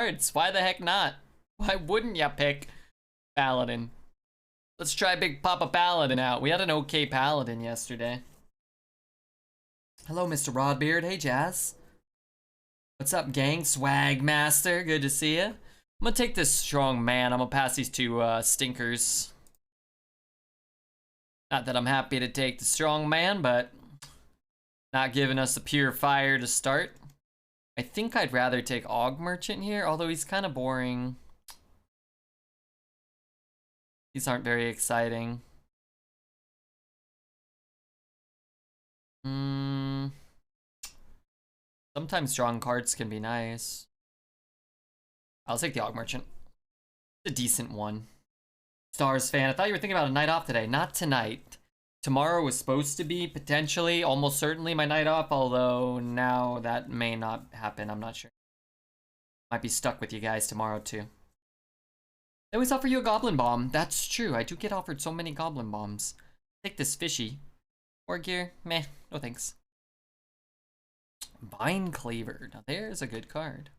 cards. Why the heck not? Why wouldn't ya pick Paladin? Let's try Big Papa Paladin out. We had an okay Paladin yesterday. Hello, Mr. Rodbeard. Hey, Jazz. What's up, gang? Swag Master. Good to see ya. I'm gonna take this strong man. I'm gonna pass these two stinkers. Not that I'm happy to take the strong man, but not giving us the pure fire to start. I think I'd rather take Og Merchant here, although he's kind of boring. These aren't very exciting. Sometimes strong cards can be nice. I'll take the Og Merchant. It's a decent one. Stars fan, I thought you were thinking about a night off today. Not tonight. Tomorrow was supposed to be potentially, almost certainly my night off, although now that may not happen. I'm not sure. Might be stuck with you guys tomorrow too. They always offer you a Goblin Bomb. That's true. I do get offered so many Goblin Bombs. Take this fishy. War gear. Meh. No thanks. Vine Cleaver. Now there's a good card.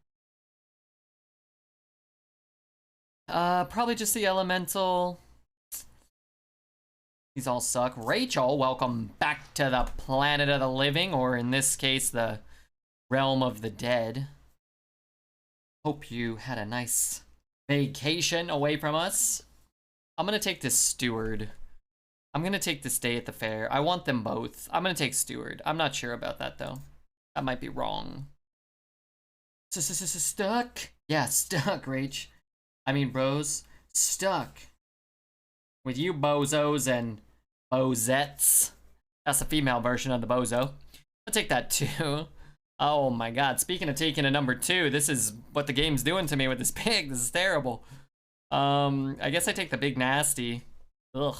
Probably just the Elemental. These all suck. Rachel, welcome back to the planet of the living, or in this case, the realm of the dead. Hope you had a nice vacation away from us. I'm gonna take this Steward. I'm gonna take this Day at the Fair. I want them both. I'm gonna take Steward. I'm not sure about that though. That might be wrong. Stuck? Yeah, stuck, Rach. I mean, bros. Stuck. With you bozos and bozettes. That's the female version of the bozo. I'll take that too. Oh my god, speaking of taking a number 2, this is what the game's doing to me with this pig. This is terrible. I guess I take the big nasty. Ugh.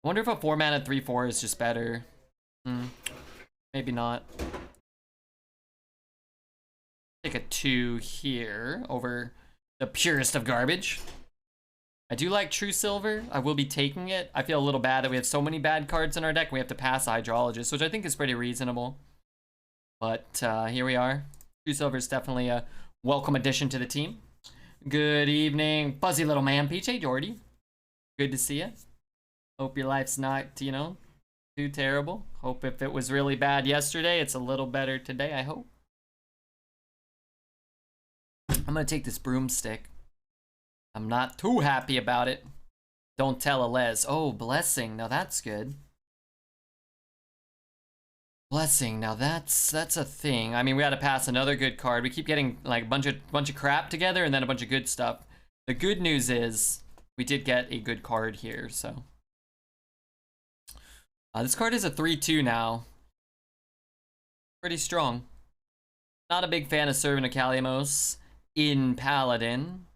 I wonder if a 4-mana 3/4 is just better. Maybe not. Take a 2 here over the purest of garbage. I do like True Silver. I will be taking it. I feel a little bad that we have so many bad cards in our deck. We have to pass Hydrologist, which I think is pretty reasonable. But here we are. True Silver is definitely a welcome addition to the team. Good evening, fuzzy little man. PJ Jordy. Good to see you. Hope your life's not, you know, too terrible. Hope if it was really bad yesterday, it's a little better today, I hope. I'm gonna take this broomstick. I'm not too happy about it. Don't tell a Les. Oh, Blessing. Now that's good. Blessing. Now that's a thing. I mean, we gotta pass another good card. We keep getting like a bunch of crap together and then a bunch of good stuff. The good news is we did get a good card here, so. This card is a 3/2 now. Pretty strong. Not a big fan of Servant of Kaliamos in Paladin.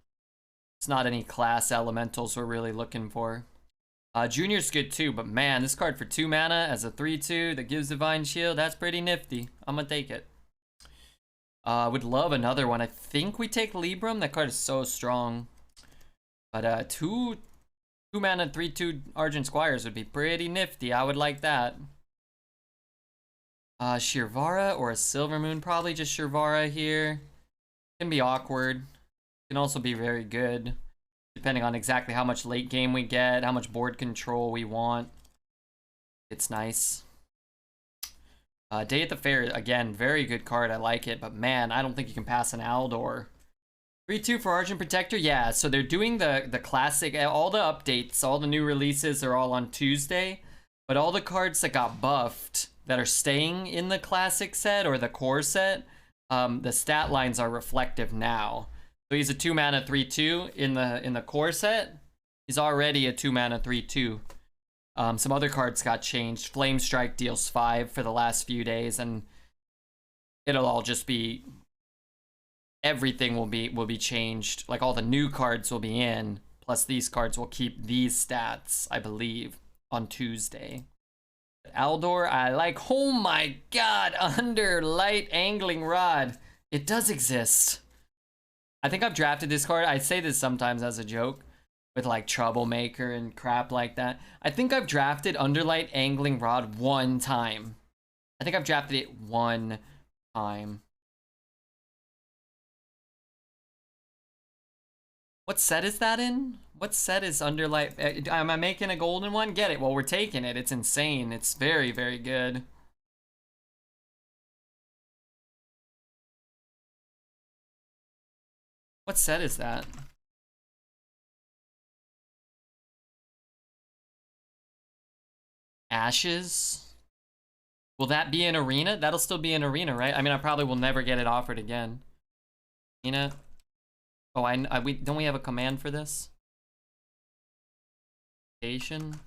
It's not any class elementals we're really looking for. Junior's good too, but man, this card for 2 mana as a 3/2 that gives Divine Shield, that's pretty nifty. I'm gonna take it. Would love another one. I think we take Libram. That card is so strong. But 2 mana 3/2 Argent Squires would be pretty nifty. I would like that. Shirvara or a Silver Moon. Probably just Shirvara here. Can be awkward. Can also be very good, depending on exactly how much late game we get, how much board control we want. It's nice. Day at the Fair, again, very good card. I like it, but man, I don't think you can pass an Aldor. 3/2 for Argent Protector, yeah. So they're doing the classic, all the updates, all the new releases are all on Tuesday, but all the cards that got buffed that are staying in the classic set or the core set, the stat lines are reflective now. So he's a 2 mana 3/2 in the core set. He's already a 2 mana 3/2. Some other cards got changed. Flame Strike deals 5 for the last few days, and it'll all just be, everything will be changed. Like all the new cards will be in, plus these cards will keep these stats, I believe, on Tuesday. Aldor, I like. Oh my god, Under Light Angling Rod. It does exist. I think I've drafted this card. I say this sometimes as a joke with like Troublemaker and crap like that. I think I've drafted Underlight Angling Rod 1 time. I think I've drafted it 1 time. What set is that in? What set is Underlight? Am I making a golden one? Get it. Well, we're taking it. It's insane. It's very, very good. What set is that? Ashes? Will that be an arena? That'll still be an arena, right? I mean, I probably will never get it offered again. Arena? Oh, don't we have a command for this? Station?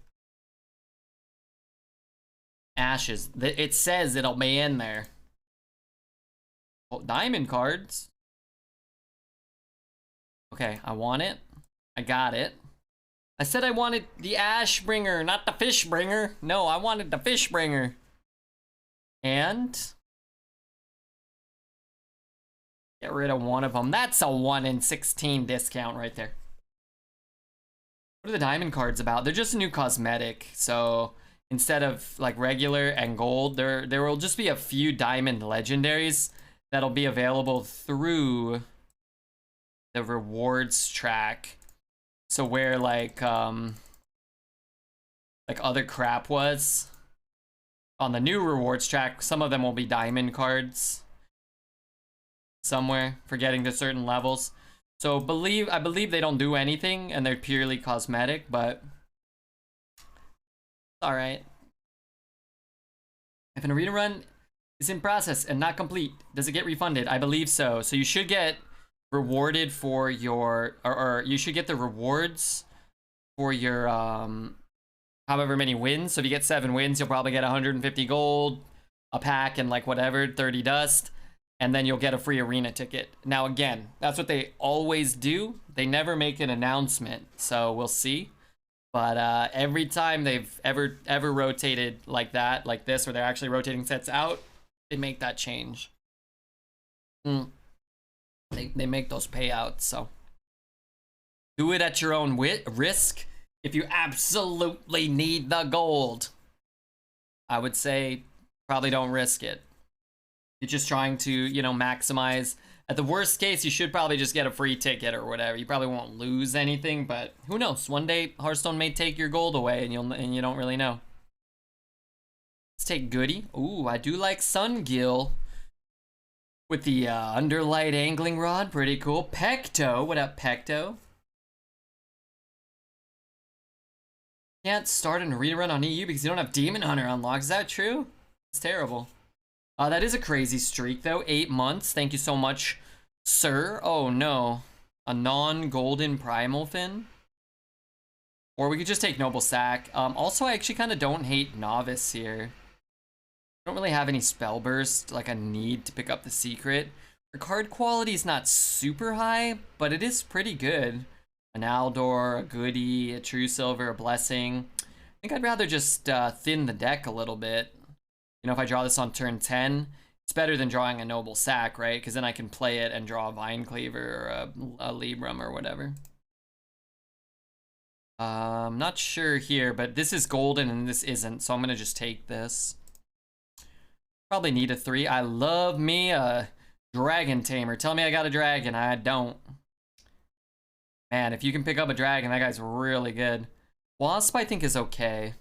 Ashes. It says it'll be in there. Oh, diamond cards. Okay, I want it. I got it. I said I wanted the ash bringer, not the fish bringer. No, I wanted the fish bringer. And get rid of one of them. That's a 1 in 16 discount right there. What are the diamond cards about? They're just a new cosmetic. So instead of like regular and gold, there will just be a few diamond legendaries that'll be available through the rewards track. So where like other crap was on the new rewards track, some of them will be diamond cards somewhere for getting to certain levels. So I believe they don't do anything and they're purely cosmetic, but all right. If an arena run is in process and not complete, does it get refunded? I believe so. So you should get rewarded for your, or you should get the rewards for your however many wins. So if you get 7 wins, you'll probably get 150 gold, a pack, and like whatever, 30 dust, and then you'll get a free arena ticket. Now again, that's what they always do. They never make an announcement, so we'll see. But every time they've ever rotated like that, like this, where they're actually rotating sets out, they make that change. They make those payouts, so do it at your own risk. If you absolutely need the gold, I would say probably don't risk it. You're just trying to, you know, maximize. At the worst case, you should probably just get a free ticket or whatever. You probably won't lose anything, but who knows? One day Hearthstone may take your gold away and you don't really know. Let's take Goody. Ooh, I do like Sungill with the Underlight angling rod. Pretty cool. Pecto. What up, Pecto? Can't start an arena run on EU because you don't have Demon Hunter unlocked. Is that true? It's terrible. That is a crazy streak, though. 8 months. Thank you so much, sir. Oh, no. A non-golden Primal Fin? Or we could just take Noble Sack. Also, I actually kind of don't hate Novice here. I don't really have any Spell Burst, like a need to pick up the secret. The card quality is not super high, but it is pretty good. An Aldor, a Goody, a True Silver, a Blessing. I think I'd rather just thin the deck a little bit. You know, if I draw this on turn 10, it's better than drawing a Noble Sack, right? Because then I can play it and draw a Vine Cleaver or a Libram or whatever. I'm not sure here, but this is golden and this isn't, so I'm going to just take this. Probably need a 3. I love me a Dragon Tamer. Tell me I got a dragon. I don't. Man, if you can pick up a dragon, that guy's really good. Wasp, I think, is okay.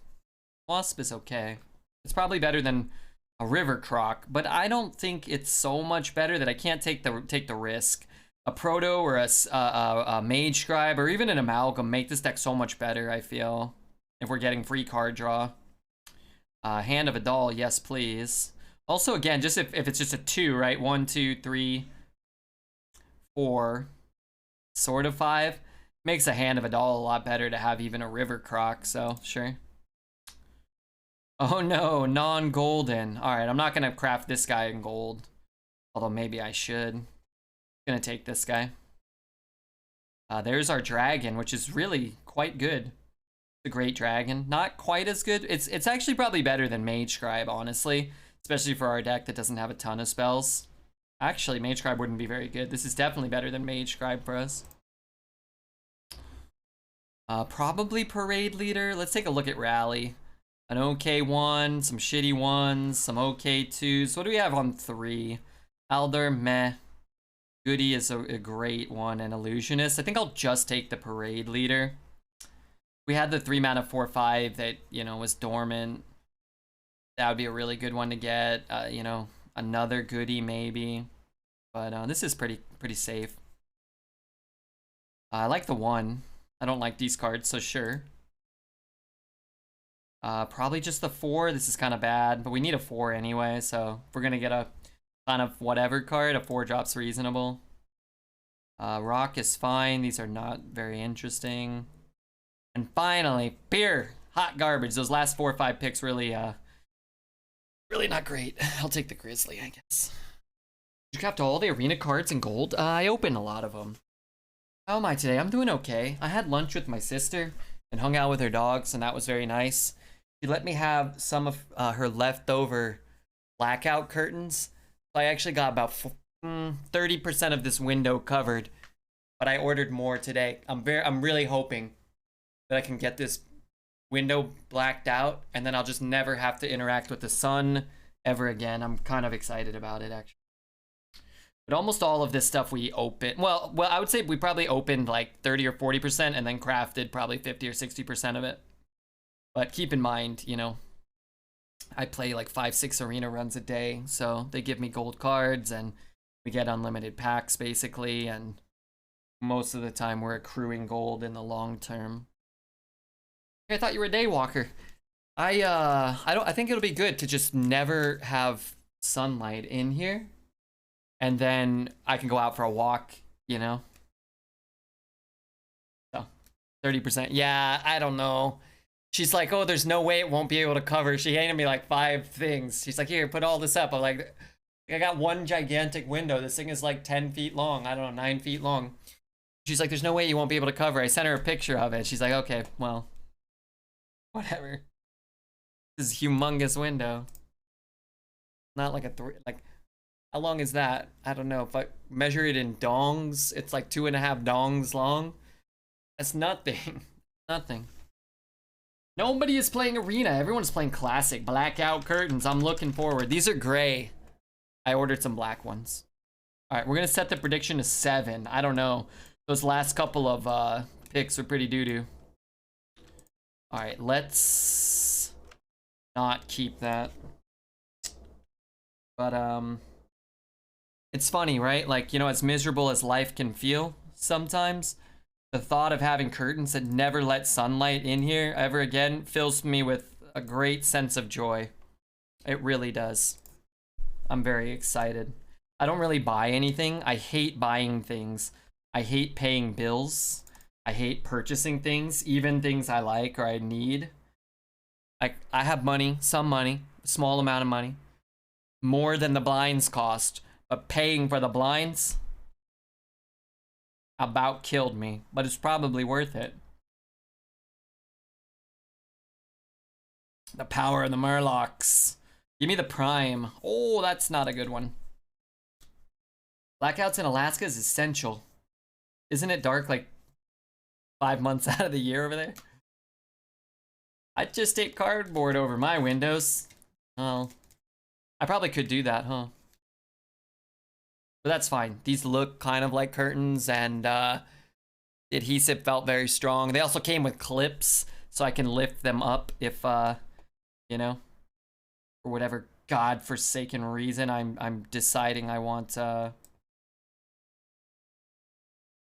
Wasp is okay. It's probably better than a River Croc, but I don't think it's so much better that I can't take the risk. A Proto or a Mage Scribe or even an Amalgam make this deck so much better, I feel, if we're getting free card draw. Hand of a Doll, yes please. Also, again, just if it's just a 2, right? 1, 2, 3, 4, sort of 5. Makes a Hand of a Doll a lot better to have even a River Croc, so sure. Oh no, non-golden. Alright, I'm not gonna craft this guy in gold. Although maybe I should. I'm gonna take this guy. There's our dragon, which is really quite good. It's a great dragon. Not quite as good. It's actually probably better than Mage Scribe, honestly. Especially for our deck that doesn't have a ton of spells. Actually, Mage Scribe wouldn't be very good. This is definitely better than Mage Scribe for us. Probably Parade Leader. Let's take a look at Rally. An okay 1, some shitty 1s, some okay 2s. What do we have on 3? Aldor, meh. Goody is a great one, and Illusionist. I think I'll just take the Parade Leader. We had the 3 mana 4/5 that, you know, was dormant. That would be a really good one to get. You know, another Goody maybe. But this is pretty safe. I like the 1. I don't like these cards, so sure. Probably just the 4. This is kind of bad, but we need a 4 anyway, so if we're gonna get a kind of whatever card, a 4-drop's reasonable. Rock is fine. These are not very interesting. And finally, Beer. Hot garbage. Those last 4 or 5 picks really not great. I'll take the Grizzly, I guess. Did you craft all the arena cards in gold? I opened a lot of them. How am I today? I'm doing okay. I had lunch with my sister and hung out with her dogs, and that was very nice. She let me have some of her leftover blackout curtains. So I actually got about 30% of this window covered, but I ordered more today. I'm really hoping that I can get this window blacked out, and then I'll just never have to interact with the sun ever again. I'm kind of excited about it, actually. But almost all of this stuff we opened. Well, I would say we probably opened like 30 or 40% and then crafted probably 50 or 60% of it. But keep in mind, you know, I play like 5-6 arena runs a day, so they give me gold cards and we get unlimited packs basically, and most of the time we're accruing gold in the long term. I thought you were a day walker. I think it'll be good to just never have sunlight in here, and then I can go out for a walk, you know. So 30%. Yeah, I don't know. She's like, oh, there's no way it won't be able to cover. She handed me like 5 things. She's like, here, put all this up. I'm like, I got one gigantic window. This thing is like 10 feet long. I don't know, 9 feet long. She's like, there's no way you won't be able to cover. I sent her a picture of it. She's like, okay, well, whatever. This is a humongous window. Not like like, how long is that? I don't know. If I measure it in dongs, it's like 2.5 dongs long. That's nothing. Nothing. Nobody is playing arena. Everyone's playing classic. Blackout curtains. I'm looking forward. These are gray. I ordered some black ones. All right, we're gonna set the prediction to 7. I don't know. Those last couple of picks are pretty doo-doo. All right, let's not keep that. But it's funny, right? Like, you know, as miserable as life can feel sometimes, the thought of having curtains that never let sunlight in here ever again fills me with a great sense of joy. It really does. I'm very excited. I don't really buy anything. I hate buying things. I hate paying bills. I hate purchasing things, even things I like or I need. I have money, some money, a small amount of money, more than the blinds cost, but paying for the blinds about killed me, but it's probably worth it. The power of the Murlocs. Give me the Prime. Oh, that's not a good one. Blackouts in Alaska is essential. Isn't it dark like 5 months out of the year over there? I'd just tape cardboard over my windows. Oh, I probably could do that, huh? But that's fine. These look kind of like curtains, and the adhesive felt very strong. They also came with clips, so I can lift them up if, you know, for whatever godforsaken reason I'm deciding I want. It's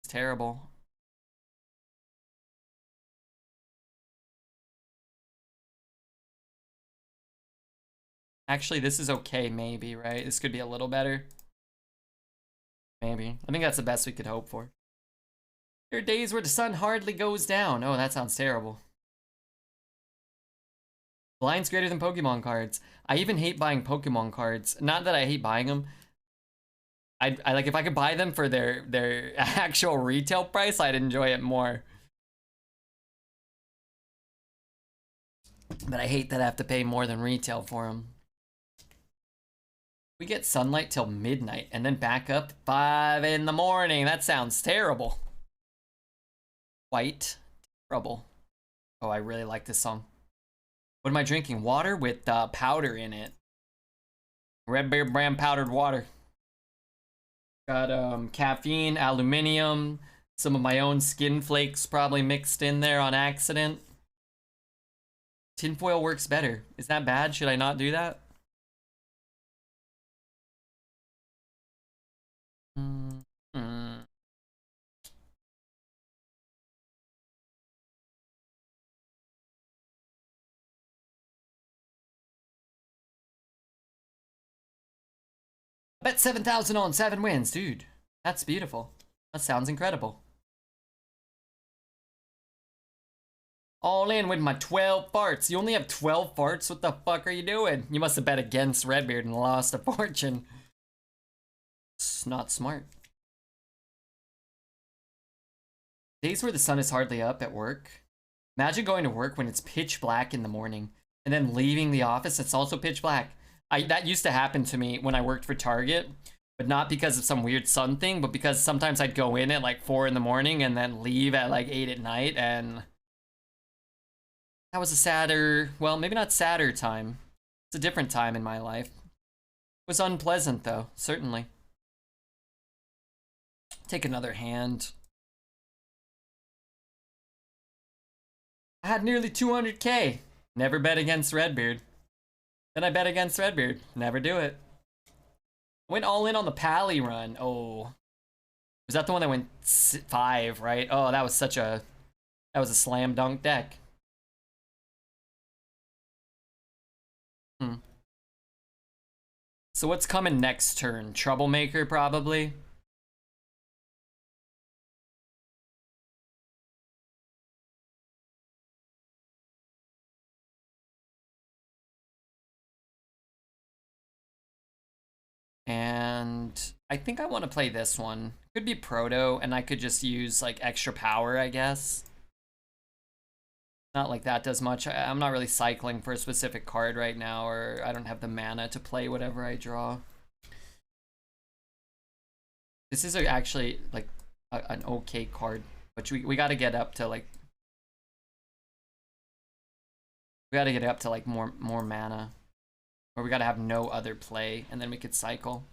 terrible. Actually, this is okay, maybe, right? This could be a little better. Maybe. I think that's the best we could hope for. There are days where the sun hardly goes down. Oh, that sounds terrible. Blind's greater than Pokemon cards. I even hate buying Pokemon cards. Not that I hate buying them. I like, if I could buy them for their actual retail price, I'd enjoy it more. But I hate that I have to pay more than retail for them. We get sunlight till midnight and then back up 5 in the morning. That sounds terrible. Quite terrible. Oh, I really like this song. What am I drinking? Water with powder in it. Red Bear brand powdered water. Got caffeine, aluminium, some of my own skin flakes probably mixed in there on accident. Tinfoil works better. Is that bad? Should I not do that? Mm. Bet 7,000 on 7 wins, dude. That's beautiful. That sounds incredible. All in with my 12 farts. You only have 12 farts? What the fuck are you doing? You must have bet against Redbeard and lost a fortune. It's not smart. Days where the sun is hardly up at work. Imagine going to work when it's pitch black in the morning and then leaving the office. It's also pitch black. That used to happen to me when I worked for Target, but not because of some weird sun thing, but because sometimes I'd go in at like 4 in the morning and then leave at like 8 at night, and that was a sadder, well, maybe not sadder time. It's a different time in my life. It was unpleasant though, certainly. Take another hand. I had nearly 200k. Never bet against Redbeard. Then I bet against Redbeard. Never do it. Went all in on the Pally run. Oh. Was that the one that went 5, right? Oh, that was such a... That was a slam dunk deck. So what's coming next turn? Troublemaker, probably? And I think I want to play this one. Could be Proto, and I could just use like extra power, I guess. Not like that does much. I'm not really cycling for a specific card right now, or I don't have the mana to play whatever I draw. This is actually like an okay card, but we got to get up to like... We got to get up to like more mana. Or we gotta have no other play, and then we could cycle.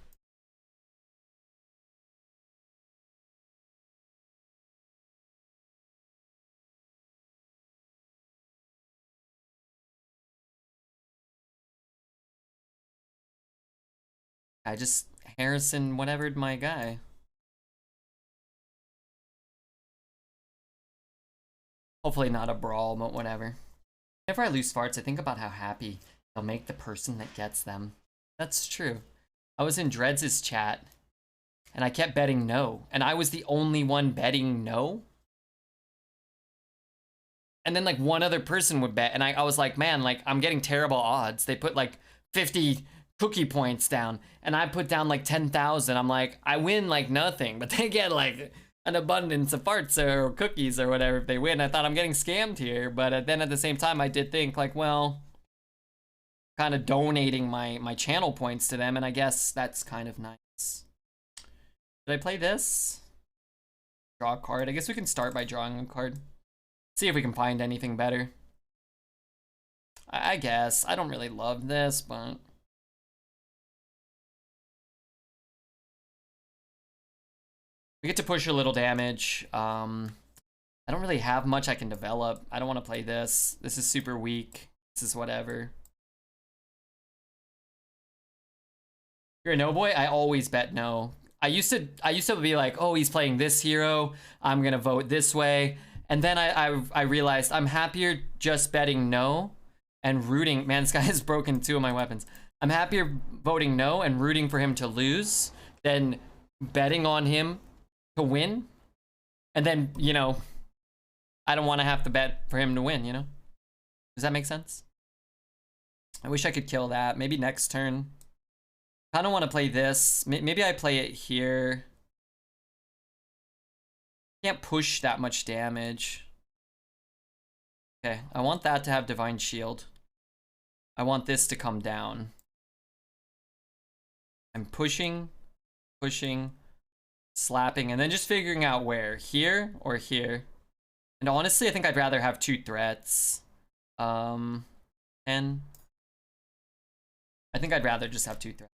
I just Harrison whatever'd my guy. Hopefully not a brawl, but whatever. Whenever I lose farts, I think about how happy they'll make the person that gets them. That's true. I was in Dreads' chat, and I kept betting no, and I was the only one betting no. And then like one other person would bet, and I was like, man, like I'm getting terrible odds. They put like 50 cookie points down, and I put down like 10,000. I'm like, I win like nothing, but they get like an abundance of farts or cookies or whatever if they win. I thought I'm getting scammed here, but then at the same time, I did think like, well, kind of donating my channel points to them, and I guess that's kind of nice. Did I play this? Draw a card. I guess we can start by drawing a card. See if we can find anything better. I guess. I don't really love this, but... We get to push a little damage. I don't really have much I can develop. I don't want to play this. This is super weak. This is whatever. You're a no boy? I always bet no. I used to be like, oh, he's playing this hero, I'm gonna vote this way. And then I realized I'm happier just betting no and rooting. Man, this guy has broken 2 of my weapons. I'm happier voting no and rooting for him to lose than betting on him to win. And then, you know, I don't want to have to bet for him to win, you know? Does that make sense? I wish I could kill that. Maybe next turn. I don't want to play this. Maybe I play it here. Can't push that much damage. Okay, I want that to have Divine Shield. I want this to come down. I'm pushing, slapping, and then just figuring out where. Here or here. And honestly, I think I'd rather have 2 threats. 10. I think I'd rather just have 2 threats.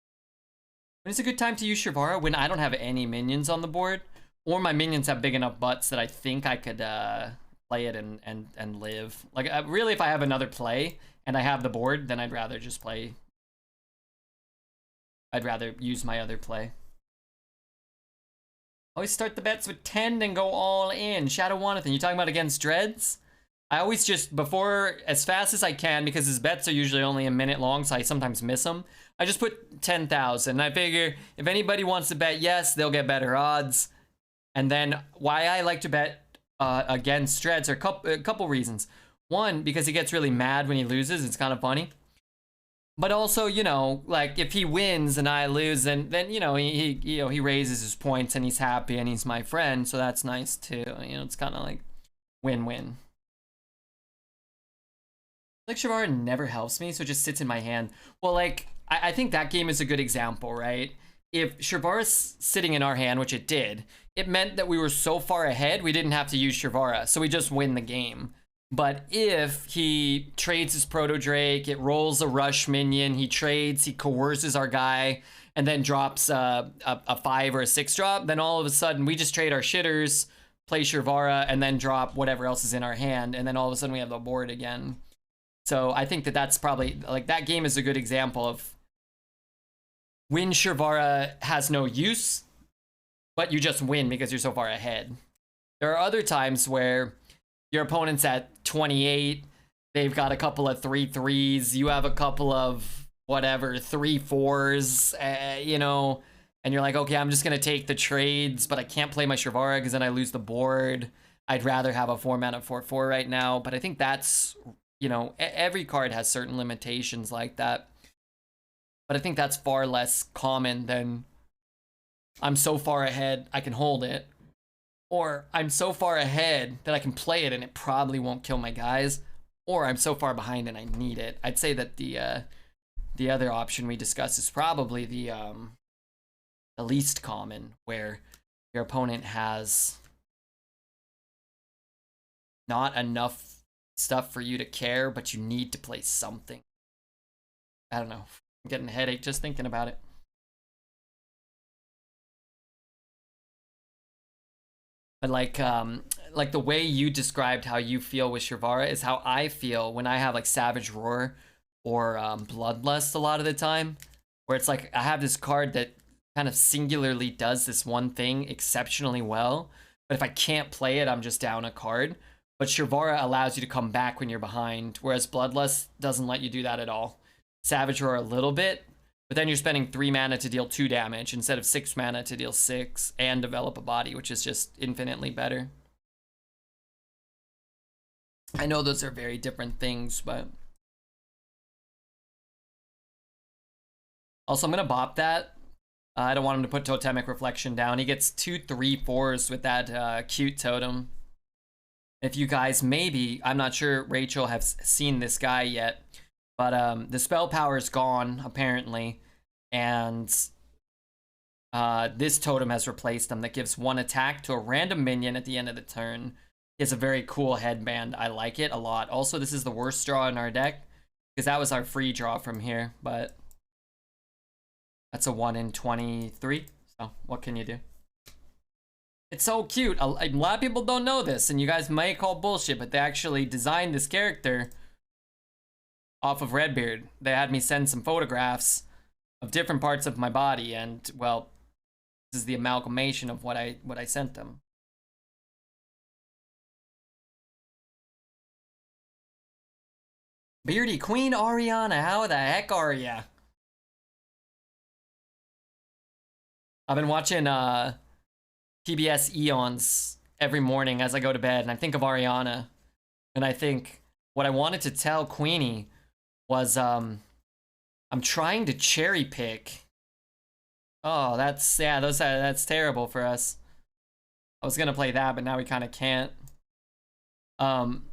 When is a good time to use Shrivara? When I don't have any minions on the board, or my minions have big enough butts that I think I could play it and live. Like really, if I have another play and I have the board, then I'd rather just play. I'd rather use my other play. Always start the bets with 10, then go all in. Shadow Wanathan, you talking about against Dreads? I always just, before, as fast as I can, because his bets are usually only a minute long, so I sometimes miss them, I just put 10,000. I figure if anybody wants to bet yes, they'll get better odds. And then why I like to bet against Dreads are a couple reasons. One, because he gets really mad when he loses. It's kind of funny. But also, you know, like if he wins and I lose, then you know he raises his points and he's happy and he's my friend, so that's nice too. You know, it's kind of like win-win. Like Shrivara never helps me, so it just sits in my hand. Well, like I think that game is a good example, right? If Shrivara's sitting in our hand, which it did, it meant that we were so far ahead we didn't have to use Shrivara, so we just win the game. But if he trades his Proto Drake, it rolls a rush minion, he trades, he coerces our guy, and then drops a 5 or a 6 drop, then all of a sudden we just trade our shitters, play Shrivara, and then drop whatever else is in our hand, and then all of a sudden we have the board again. So I think that that's probably, like, that game is a good example of when Shrivara has no use, but you just win because you're so far ahead. There are other times where your opponent's at 28, they've got a couple of 3/3s, you have a couple of whatever 3/4s, you know, and you're like, okay, I'm just gonna take the trades, but I can't play my Shrivara because then I lose the board. I'd rather have a 4-mana 4/4 right now, but I think that's, you know, every card has certain limitations like that, but I think that's far less common than I'm so far ahead I can hold it, or I'm so far ahead that I can play it and it probably won't kill my guys, or I'm so far behind and I need it. I'd say that the other option we discussed is probably the least common, where your opponent has not enough stuff for you to care, but you need to play something. I don't know. I'm getting a headache just thinking about it. But like the way you described how you feel with Shrivara is how I feel when I have like Savage Roar or Bloodlust a lot of the time, where it's like I have this card that kind of singularly does this one thing exceptionally well, but if I can't play it, I'm just down a card. But Shrivara allows you to come back when you're behind, whereas Bloodlust doesn't let you do that at all. Savage Roar a little bit, but then you're spending 3 mana to deal 2 damage instead of 6 mana to deal 6 and develop a body, which is just infinitely better. I know those are very different things, but also I'm gonna bop that. I don't want him to put Totemic Reflection down. He gets 2 3/4s with that cute totem. If you guys maybe, I'm not sure Rachel has seen this guy yet, but the spell power is gone apparently, and this totem has replaced him that gives 1 attack to a random minion at the end of the turn. It's a very cool headband. I like it a lot. Also, this is the worst draw in our deck because that was our free draw from here, but that's a 1 in 23. So what can you do? It's so cute. A lot of people don't know this, and you guys may call bullshit, but they actually designed this character off of Redbeard. They had me send some photographs of different parts of my body, and well, this is the amalgamation of what I sent them. Beardy Queen Ariana, how the heck are ya? I've been watching PBS Eons every morning as I go to bed, and I think of Ariana, and I think what I wanted to tell Queenie was I'm trying to cherry pick. Oh, that's terrible for us. I was gonna play that, but now we kind of can't. Bump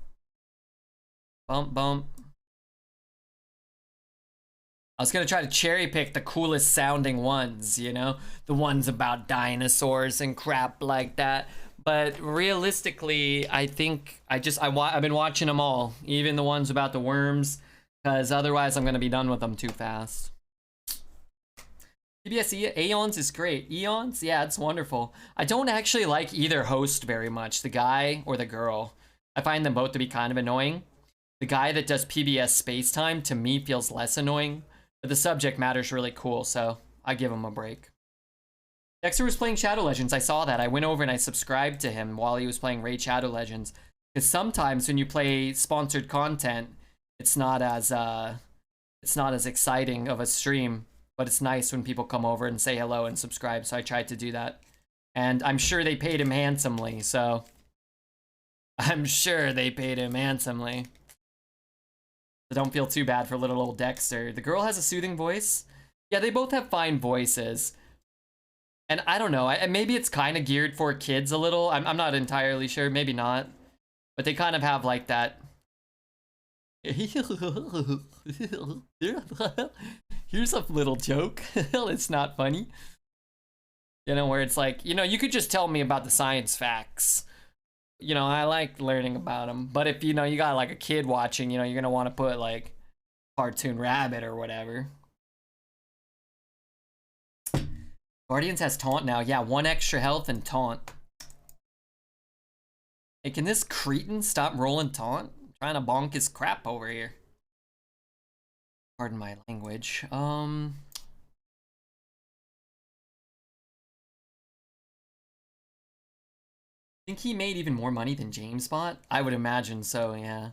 bump. I was gonna try to cherry pick the coolest sounding ones, you know, the ones about dinosaurs and crap like that. But realistically, I think I've been watching them all, even the ones about the worms, because otherwise I'm gonna be done with them too fast. PBS Aeons is great. Eons? Yeah, it's wonderful. I don't actually like either host very much, the guy or the girl. I find them both to be kind of annoying. The guy that does PBS Spacetime, to me, feels less annoying. But the subject matter's really cool, so I give him a break. Dexter was playing Shadow Legends. I saw that. I went over and I subscribed to him while he was playing Raid Shadow Legends. Because sometimes when you play sponsored content, it's not as exciting of a stream. But it's nice when people come over and say hello and subscribe. So I tried to do that. And I'm sure they paid him handsomely, so I'm sure they paid him handsomely. So don't feel too bad for little old Dexter. The girl has a soothing voice. Yeah, they both have fine voices. And I don't know, maybe it's kind of geared for kids a little. I'm not entirely sure, maybe not. But they kind of have like that. Here's a little joke. It's not funny. You know, where it's like, you know, you could just tell me about the science facts. You know, I like learning about them. But if, you know, you got like a kid watching, you know, you're going to want to put like Cartoon Rabbit or whatever. Guardians has taunt now. Yeah, 1 extra health and taunt. Hey, can this cretin stop rolling taunt? I'm trying to bonk his crap over here. Pardon my language. Think he made even more money than James bought? I would imagine so, yeah.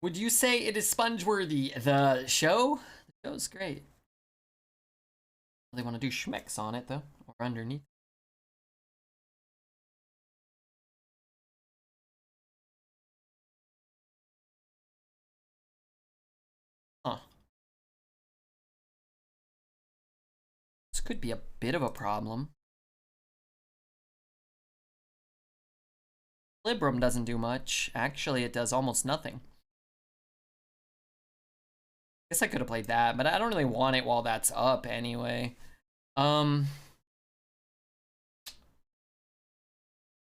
Would you say it is sponge-worthy? The show? The show's great. They want to do schmecks on it, though, or underneath. Huh. This could be a bit of a problem. Librum doesn't do much. Actually, it does almost nothing. Guess I could have played that, but I don't really want it while that's up anyway.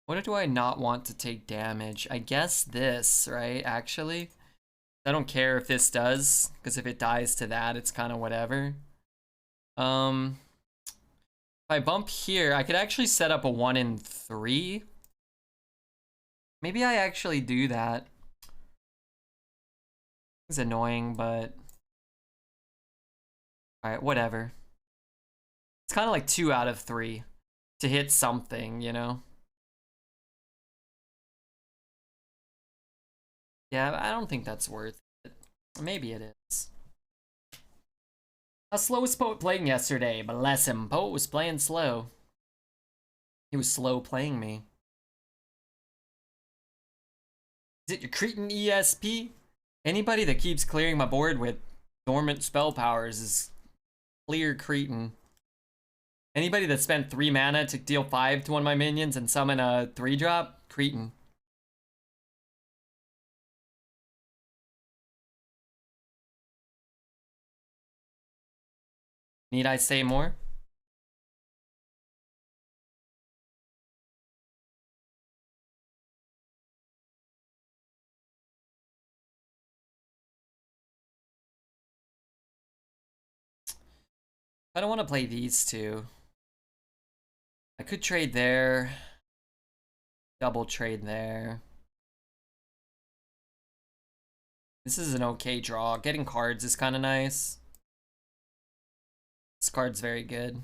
What do I not want to take damage? I guess this, right? Actually, I don't care if this does, because if it dies to that, it's kind of whatever. If I bump here, I could actually set up a 1 in 3. Maybe I actually do that. It's annoying, but alright, whatever. It's kind of like 2 out of 3 to hit something, you know? Yeah, I don't think that's worth it. Maybe it is. How slow was Poet playing yesterday? Bless him. Poet was playing slow. He was slow playing me. Is it your Cretan ESP? Anybody that keeps clearing my board with dormant spell powers is clear Cretan. Anybody that spent 3 mana to deal 5 to one of my minions and summon a 3-drop? Cretan. Need I say more? I don't want to play these two. I could trade there. Double trade there. This is an okay draw. Getting cards is kind of nice. This card's very good.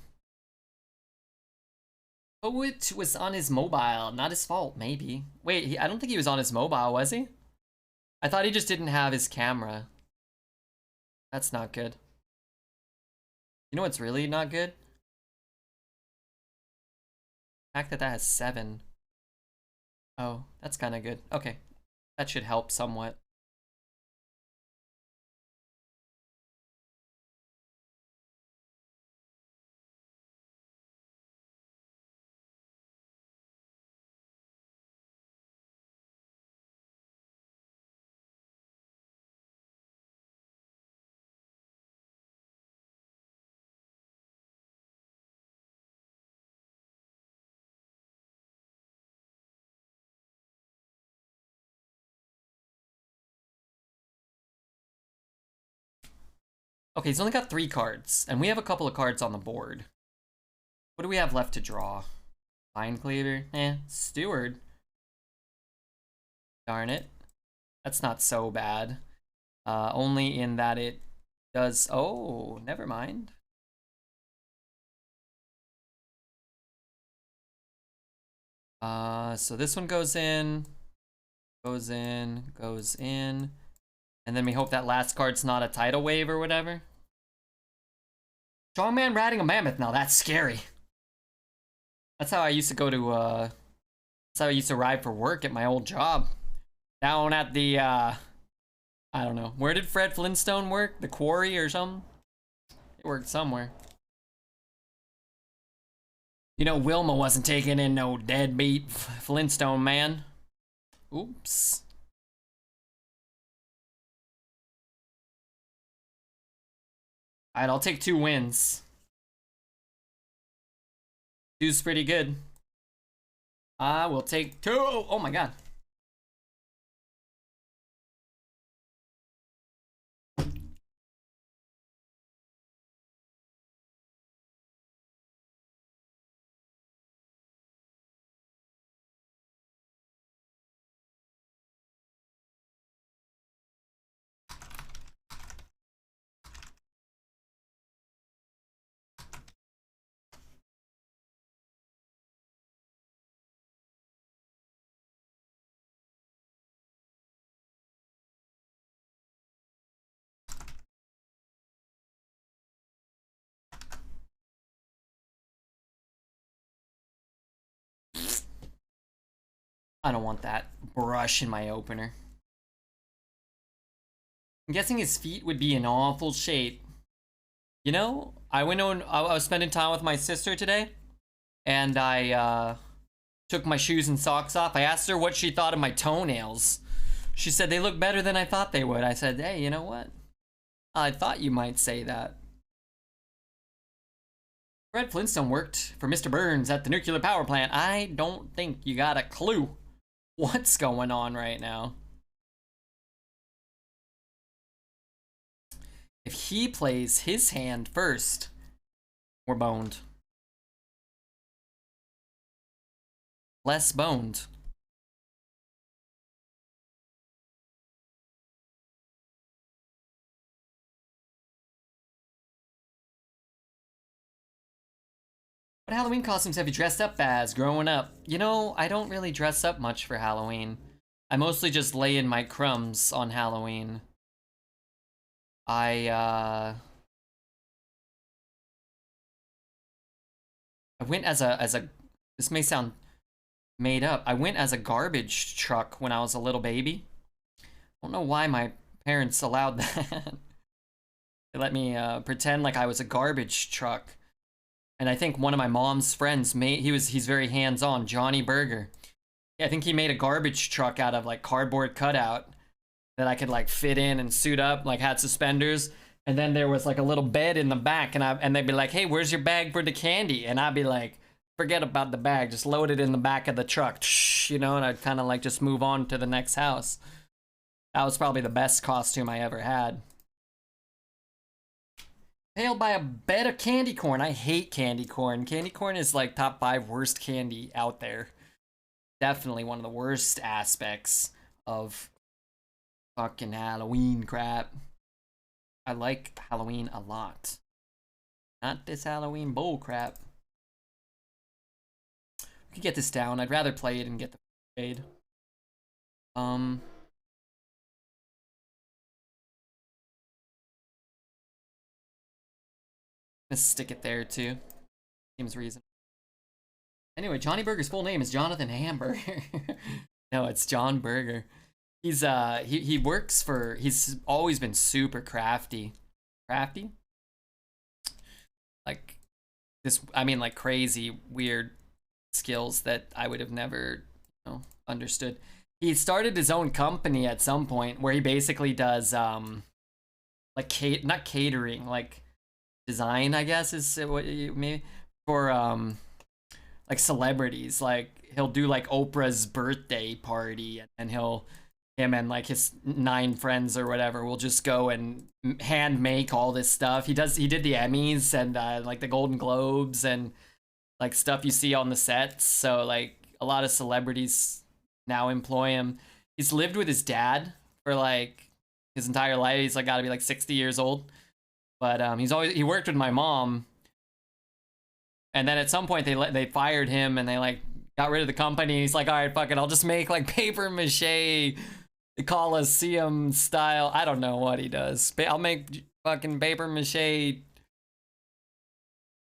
Poet was on his mobile. Not his fault, maybe. Wait, I don't think he was on his mobile, was he? I thought he just didn't have his camera. That's not good. You know what's really not good? The fact that that has 7. Oh, that's kind of good. Okay. That should help somewhat. Okay, he's only got 3 cards, and we have a couple of cards on the board. What do we have left to draw? Vine Cleaver? Steward. Darn it. That's not so bad. Only in that it does... Oh, never mind. So this one goes in, goes in, goes in. And then we hope that last card's not a tidal wave or whatever. Strongman riding a mammoth. Now that's scary. That's how I used to go to, that's how I used to ride for work at my old job. Down at the, I don't know. Where did Fred Flintstone work? The quarry or something? It worked somewhere. You know, Wilma wasn't taking in no deadbeat Flintstone man. Oops. Alright, I'll take 2 wins. 2's pretty good. I will take 2. Oh my god. I don't want that brush in my opener. I'm guessing his feet would be in awful shape. You know, I was spending time with my sister today, and I took my shoes and socks off. I asked her what she thought of my toenails. She said they look better than I thought they would. I said, hey, you know what? I thought you might say that. Fred Flintstone worked for Mr. Burns at the nuclear power plant. I don't think you got a clue what's going on right now. If he plays his hand first, we're boned. Less boned. What Halloween costumes have you dressed up as growing up? You know, I don't really dress up much for Halloween. I mostly just lay in my crumbs on Halloween. I went as a this may sound made up. I went as a garbage truck when I was a little baby. I don't know why my parents allowed that. They let me pretend like I was a garbage truck. And I think one of my mom's friends he's very hands-on, Johnny Burger. Yeah, I think he made a garbage truck out of like cardboard cutout that I could like fit in and suit up, like had suspenders. And then there was like a little bed in the back, and they'd be like, hey, where's your bag for the candy? And I'd be like, forget about the bag, just load it in the back of the truck, you know, and I'd kind of like just move on to the next house. That was probably the best costume I ever had. Hailed by a bed of candy corn. I hate candy corn. Candy corn is like top 5 worst candy out there. Definitely one of the worst aspects of fucking Halloween crap. I like Halloween a lot. Not this Halloween bull crap. We could get this down. I'd rather play it and get the trade. Let's stick it there too. Seems reasonable. Anyway, Johnny Burger's full name is Jonathan Hamburger. No, it's John Burger. He's he works for, he's always been super crafty. Crafty? Like this, I mean like crazy weird skills that I would have never, you know, understood. He started his own company at some point where he basically does like not catering, like design, I guess is what you mean, for like celebrities. Like he'll do like Oprah's birthday party, and he'll him and like his 9 friends or whatever will just go and hand make all this stuff. He did the Emmys and like the Golden Globes and like stuff you see on the sets. So like a lot of celebrities now employ him. He's lived with his dad for like his entire life. He's like got to be like 60 years old. But he worked with my mom. And then at some point they fired him and they like got rid of the company. He's like, all right, fuck it, I'll just make like paper mache Coliseum style. I don't know what he does. I'll make fucking paper mache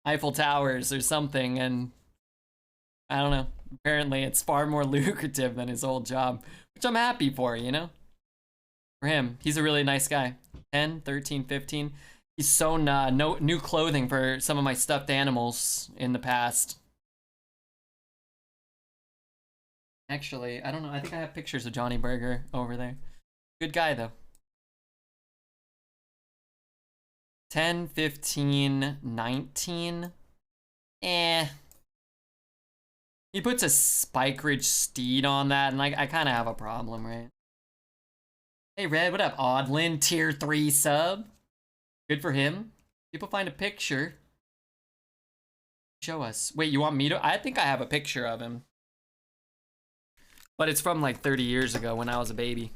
Eiffel Towers or something, and I don't know. Apparently it's far more lucrative than his old job, which I'm happy for, you know? For him. He's a really nice guy. 10, 13, 15. He's sewn no new clothing for some of my stuffed animals in the past. Actually, I don't know. I think I have pictures of Johnny Burger over there. Good guy, though. 10, 15, 19. Eh. He puts a Spike Ridge Steed on that, and like I kind of have a problem, right? Hey, Red, what up? Oddlin, tier 3 sub. Good for him. People find a picture. Show us. Wait, you want me to? I think I have a picture of him. But it's from like 30 years ago when I was a baby.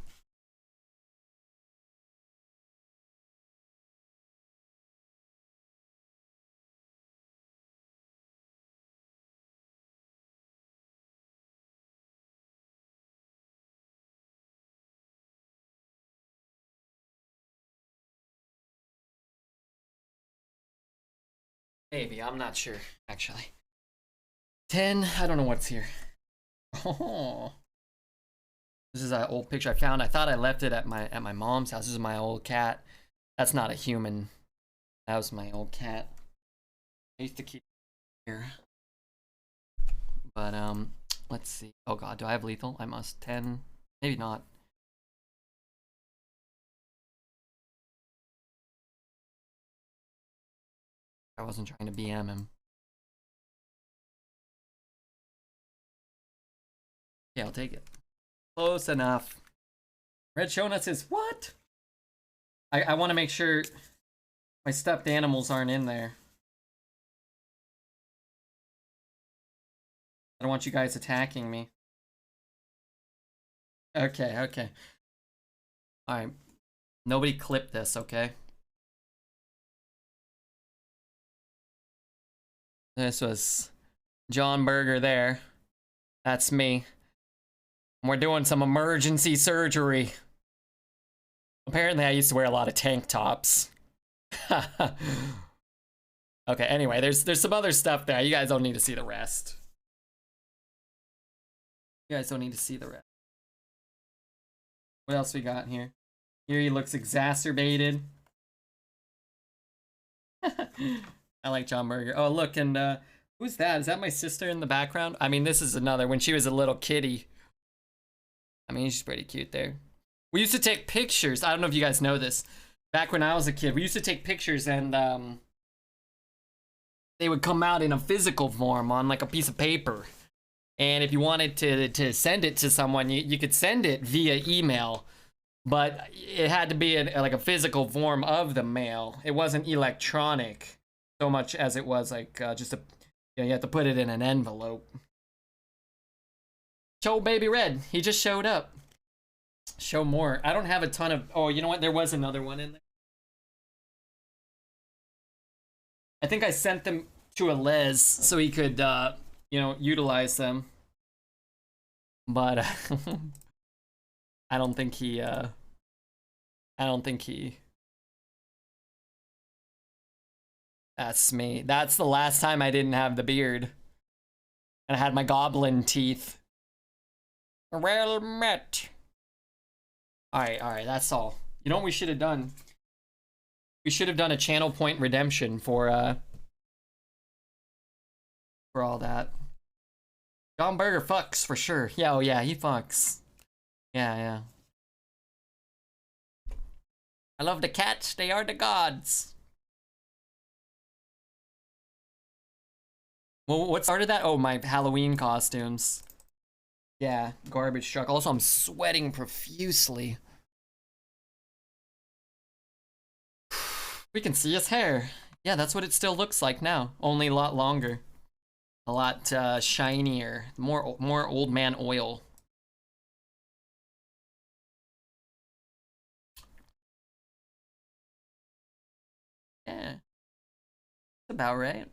Maybe, I'm not sure, actually. 10, I don't know what's here. Oh. This is an old picture I found. I thought I left it at my mom's house. This is my old cat. That's not a human. That was my old cat. I used to keep it here. But let's see. Oh god, do I have lethal? I must. 10. Maybe not. I wasn't trying to BM him. Yeah, I'll take it. Close enough. Red Shonut says, what? I want to make sure my stuffed animals aren't in there. I don't want you guys attacking me. Okay, okay. Alright. Nobody clip this, okay? This was John Berger there. That's me. We're doing some emergency surgery. Apparently I used to wear a lot of tank tops. Okay, anyway, there's some other stuff there. You guys don't need to see the rest. You guys don't need to see the rest. What else we got here? Here he looks exacerbated. I like John Berger. Oh, look, and who's that? Is that my sister in the background? I mean, this is another, when she was a little kitty. I mean, she's pretty cute there. We used to take pictures. I don't know if you guys know this. Back when I was a kid, we used to take pictures and they would come out in a physical form on like a piece of paper. And if you wanted to send it to someone, you could send it via email. But it had to be like a physical form of the mail. It wasn't electronic so much as it was like just a, you know, you have to put it in an envelope. Show Baby Red. He just showed up. Show more. I don't have a ton of... Oh, you know what? There was another one in there. I think I sent them to a Les so he could, you know, utilize them. But I don't think he... That's me. That's the last time I didn't have the beard. And I had my goblin teeth. Well met. Alright, that's all. You know what we should have done? We should have done a channel point redemption for all that. John Berger fucks for sure. Yeah, oh yeah, he fucks. Yeah. I love the cats, they are the gods. Well, what started that? Oh, my Halloween costumes. Yeah, garbage truck. Also, I'm sweating profusely. We can see his hair. Yeah, that's what it still looks like now. Only a lot longer. A lot shinier. More old man oil. Yeah. That's about right.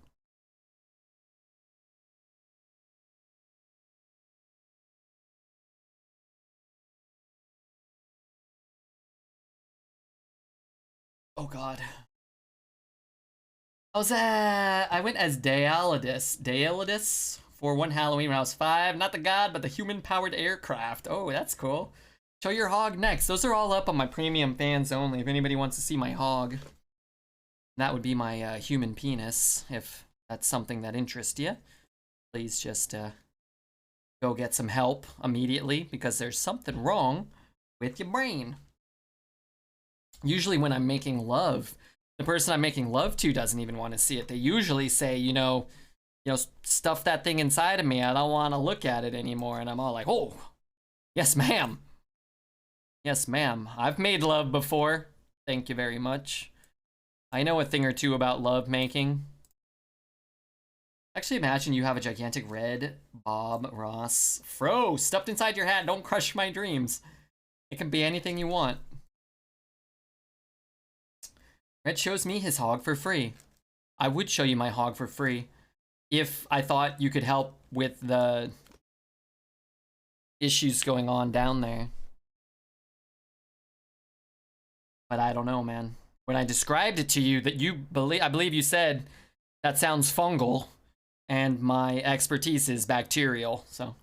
Oh god. I went as Daelidus for one Halloween when I was 5. Not the god, but the human-powered aircraft. Oh, that's cool. Show your hog next. Those are all up on my premium fans only. If anybody wants to see my hog, that would be my human penis. If that's something that interests you, please just go get some help immediately because there's something wrong with your brain. Usually when I'm making love, the person I'm making love to doesn't even want to see it. They usually say, stuff that thing inside of me. I don't want to look at it anymore. And I'm all like, oh, yes, ma'am. Yes, ma'am. I've made love before. Thank you very much. I know a thing or two about love making. Actually, imagine you have a gigantic red Bob Ross fro stuffed inside your hat. Don't crush my dreams. It can be anything you want. Red shows me his hog for free. I would show you my hog for free if I thought you could help with the issues going on down there. But I don't know, man. When I described it to you, I believe you said that sounds fungal, and my expertise is bacterial, so.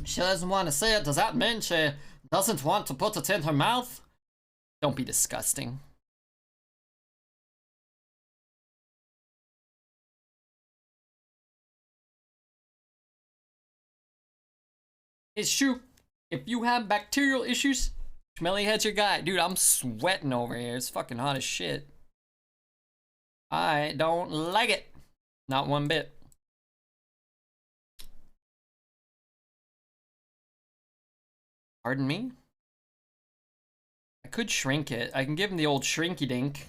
She doesn't want to say it. Does that mean she doesn't want to put it in her mouth? Don't be disgusting. It's true. If you have bacterial issues, Smelly Head's your guy. Dude, I'm sweating over here. It's fucking hot as shit. I don't like it. Not one bit. Pardon me? I could shrink it. I can give him the old shrinky dink.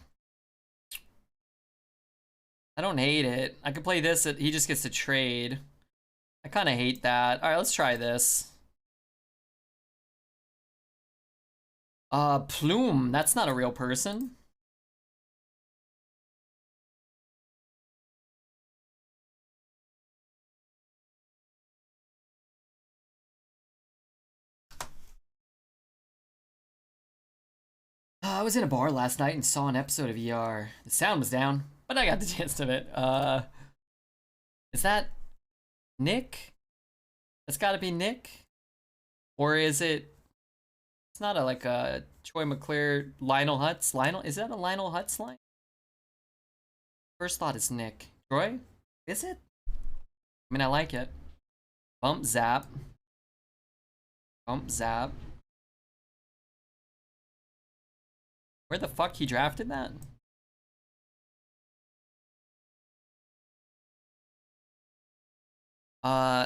I don't hate it. I could play this. He just gets to trade. I kind of hate that. All right, let's try this. Plume. That's not a real person. I was in a bar last night and saw an episode of ER. The sound was down, but I got the gist of it. Is that Nick? That's gotta be Nick? Or is it... It's not like a Troy McClure, Lionel Hutz. Is that a Lionel Hutz line? First thought is Nick. Troy? Is it? I mean, I like it. Bump zap. Bump zap. Where the fuck he drafted that?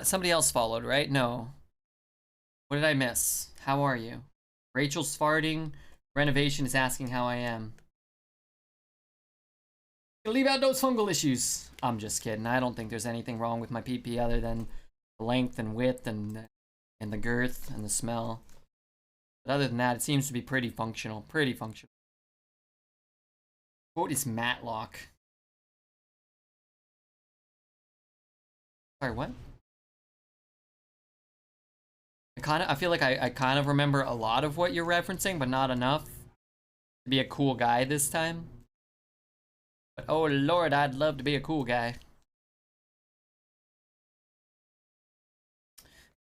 Somebody else followed, right? No. What did I miss? How are you? Rachel's farting. Renovation is asking how I am. Leave out those fungal issues. I'm just kidding. I don't think there's anything wrong with my PP other than the length and width and the girth and the smell. But other than that, it seems to be pretty functional. Pretty functional. Quote is Matlock. Sorry, what? I feel like I kind of remember a lot of what you're referencing, but not enough to be a cool guy this time. But oh lord, I'd love to be a cool guy.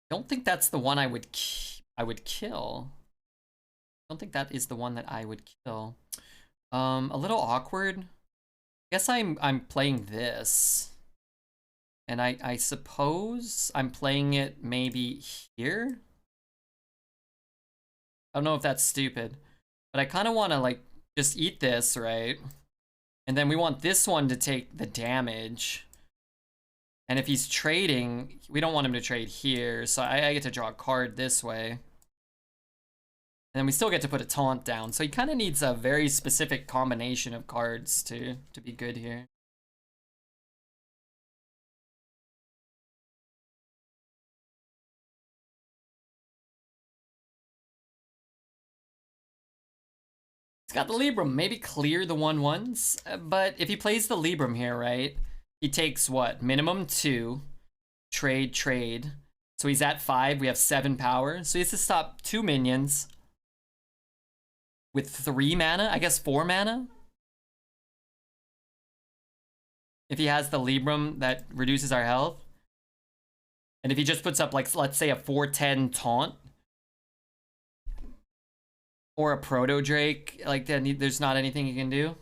Don't think that's the one I would kill. Don't think that is the one that I would kill. A little awkward. I guess I'm playing this. And I suppose I'm playing it maybe here? I don't know if that's stupid. But I kind of want to, like, just eat this, right? And then we want this one to take the damage. And if he's trading, we don't want him to trade here, so I get to draw a card this way. And then we still get to put a taunt down, so he kind of needs a very specific combination of cards to be good here. He's got the Libram, maybe clear the 1/1s, but if he plays the Libram here, right, he takes what? Minimum 2, trade. So he's at 5, we have 7 power, so he has to stop 2 minions with 3 mana, I guess 4 mana? If he has the Libram that reduces our health. And if he just puts up, like, let's say a 4/10 taunt, or a Proto Drake, like, there's not anything you can do.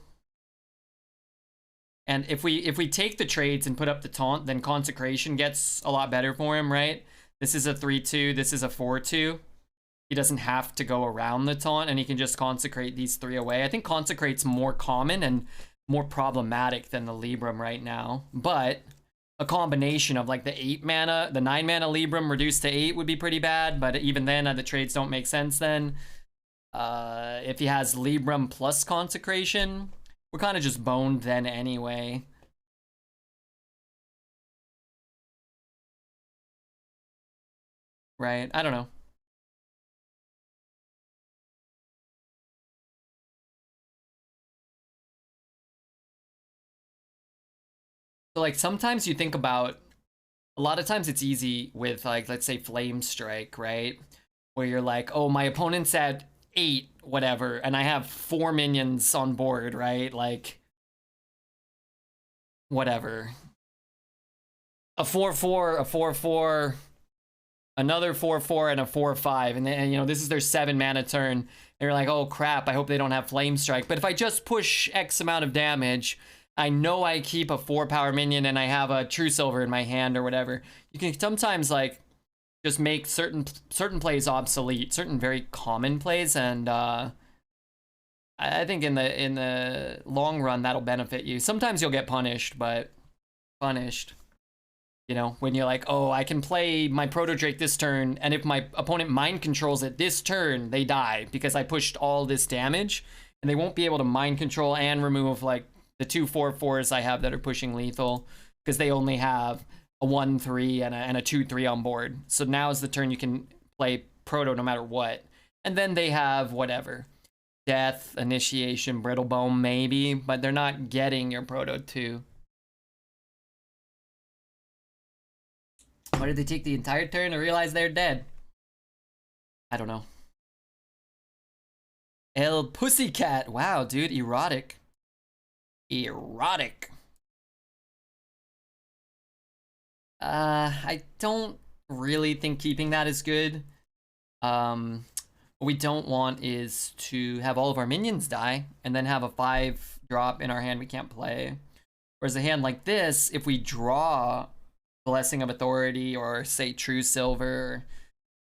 And if we take the trades and put up the taunt, then Consecration gets a lot better for him, right? This is a 3/2, this is a 4/2. He doesn't have to go around the taunt, and he can just Consecrate these 3 away. I think Consecrate's more common and more problematic than the Libram right now. But a combination of, like, the 8 mana, the 9 mana Libram reduced to 8 would be pretty bad, but even then, the trades don't make sense then. If he has Libram plus Consecration, we're kind of just boned then anyway. Right? I don't know. So, like, sometimes you think about, a lot of times it's easy with, like, let's say Flame Strike, right? Where you're like, oh, my opponent's at 8, whatever, and I have 4 minions on board, right? Like, whatever. A 4/4, a 4/4, another 4/4, and a 4/5, and then, you know, this is their 7 mana turn, and you're like, oh crap, I hope they don't have Flame Strike. But if I just push X amount of damage, I know I keep a 4 power minion and I have a True Silver in my hand or whatever. You can sometimes, like, just make certain plays obsolete, certain very common plays, and I think in the long run that'll benefit you. Sometimes you'll get punished, but you know, when you're like, oh, I can play my Proto Drake this turn, and if my opponent mind controls it this turn, they die because I pushed all this damage, and they won't be able to mind control and remove, like, the 2 4/4s I have that are pushing lethal, because they only have a 1/3 and a 2/3 on board. So now is the turn you can play Proto no matter what. And then they have whatever. Death, Initiation, Brittle Bone maybe, but they're not getting your Proto 2. Why did they take the entire turn to realize they're dead? I don't know. El Pussycat. Wow, dude, erotic. Erotic. I don't really think keeping that is good. What we don't want is to have all of our minions die and then have a 5-drop in our hand we can't play. Whereas a hand like this, if we draw Blessing of Authority or, say, True Silver,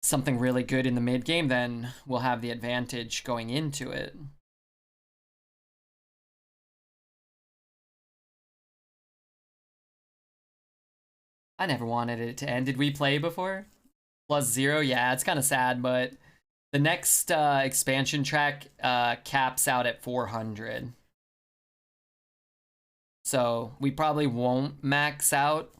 something really good in the mid game, then we'll have the advantage going into it. I never wanted it to end. Did we play before? +0? Yeah, it's kind of sad, but the next expansion track caps out at 400. So we probably won't max out.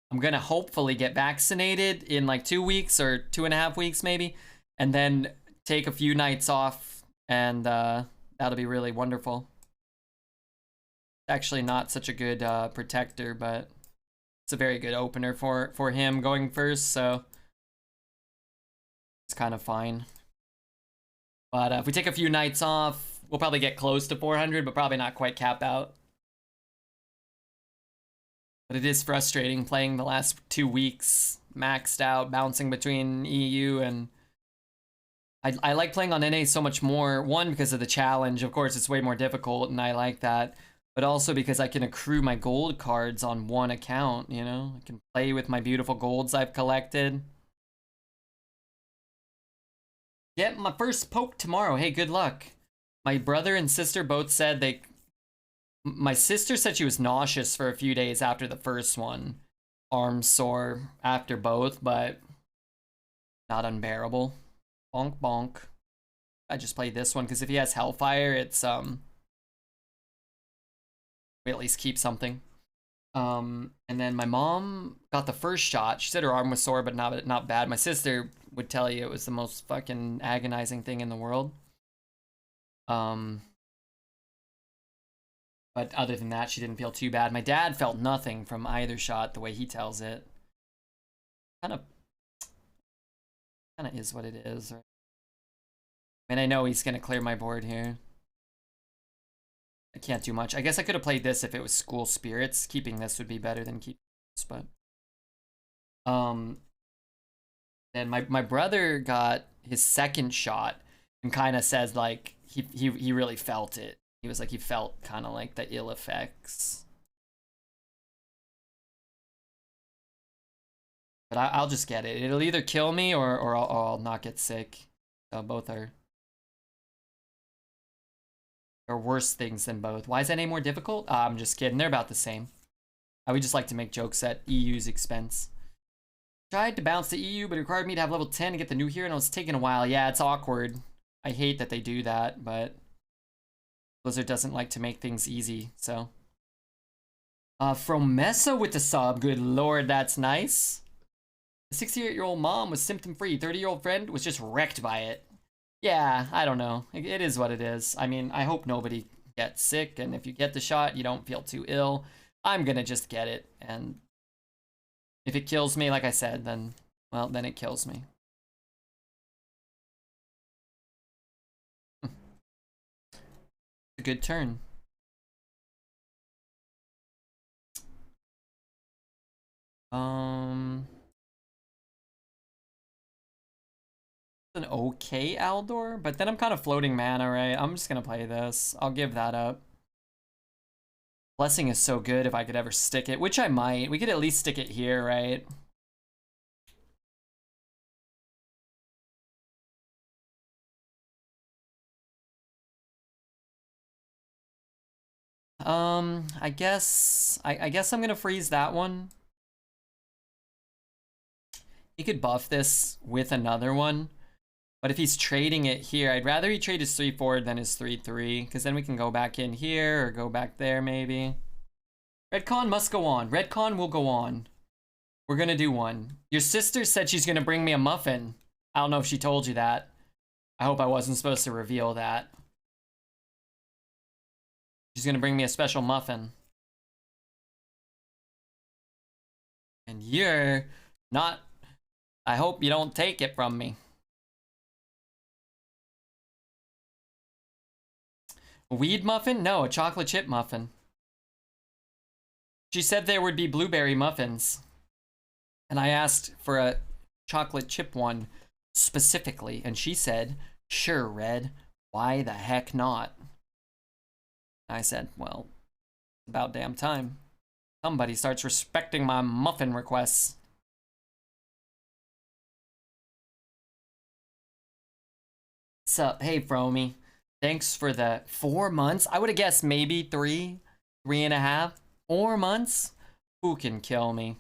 I'm gonna hopefully get vaccinated in like 2 weeks or 2.5 weeks maybe, and then take a few nights off, and that'll be really wonderful. Actually not such a good protector, but it's a very good opener for him going first, so it's kind of fine. But if we take a few nights off, we'll probably get close to 400, but probably not quite cap out. But it is frustrating playing the last 2 weeks maxed out, bouncing between EU, and I like playing on NA so much more. One, because of the challenge. Of course, it's way more difficult, and I like that. But also because I can accrue my gold cards on one account, you know? I can play with my beautiful golds I've collected. Get my first poke tomorrow. Hey, good luck. My brother and sister both said my sister said she was nauseous for a few days after the first one. arm sore after both, but not unbearable. Bonk bonk. I just play this one because if he has Hellfire, it's we at least keep something. And then my mom got the first shot. She said her arm was sore, but not bad. My sister would tell you it was the most fucking agonizing thing in the world. But other than that, she didn't feel too bad. My dad felt nothing from either shot, the way he tells it. Kind of is what it is. Right? I mean, I know he's gonna clear my board here. I can't do much. I guess I could have played this if it was School Spirits. Keeping this would be better than keeping this, but then my brother got his second shot and kind of says like he really felt it. He was like he felt kind of like the ill effects. But I'll just get it. It'll either kill me or I'll not get sick. So both are worse things than both. Why is NA more difficult? I'm just kidding. They're about the same. I would just like to make jokes at EU's expense. Tried to bounce to EU, but it required me to have level 10 to get the new hero, and it was taking a while. Yeah, it's awkward. I hate that they do that, but Blizzard doesn't like to make things easy, so. From Mesa with the sub. Good lord, that's nice. The 68-year-old mom was symptom-free. 30-year-old friend was just wrecked by it. Yeah, I don't know. It is what it is. I mean, I hope nobody gets sick, and if you get the shot, you don't feel too ill. I'm gonna just get it, and if it kills me, like I said, then, well, then it kills me. A good turn. An okay Aldor, but then I'm kind of floating mana, right? I'm just gonna play this. I'll give that up. Blessing is so good if I could ever stick it, which I might. We could at least stick it here, right? I guess I'm gonna freeze that one. He could buff this with another one. But if he's trading it here, I'd rather he trade his 3/4 than his 3/3, because then we can go back in here or go back there maybe. Redcon must go on. Redcon will go on. We're gonna do one. Your sister said she's gonna bring me a muffin. I don't know if she told you that. I hope I wasn't supposed to reveal that. She's gonna bring me a special muffin. And you're not... I hope you don't take it from me. A weed muffin? No, a chocolate chip muffin. She said there would be blueberry muffins. And I asked for a chocolate chip one specifically. And she said, sure, Red. Why the heck not? I said, well, it's about damn time. Somebody starts respecting my muffin requests. Sup? Hey, Fromy. Thanks for the 4 months. I would have guessed maybe 3.5, 4 months. Who can kill me?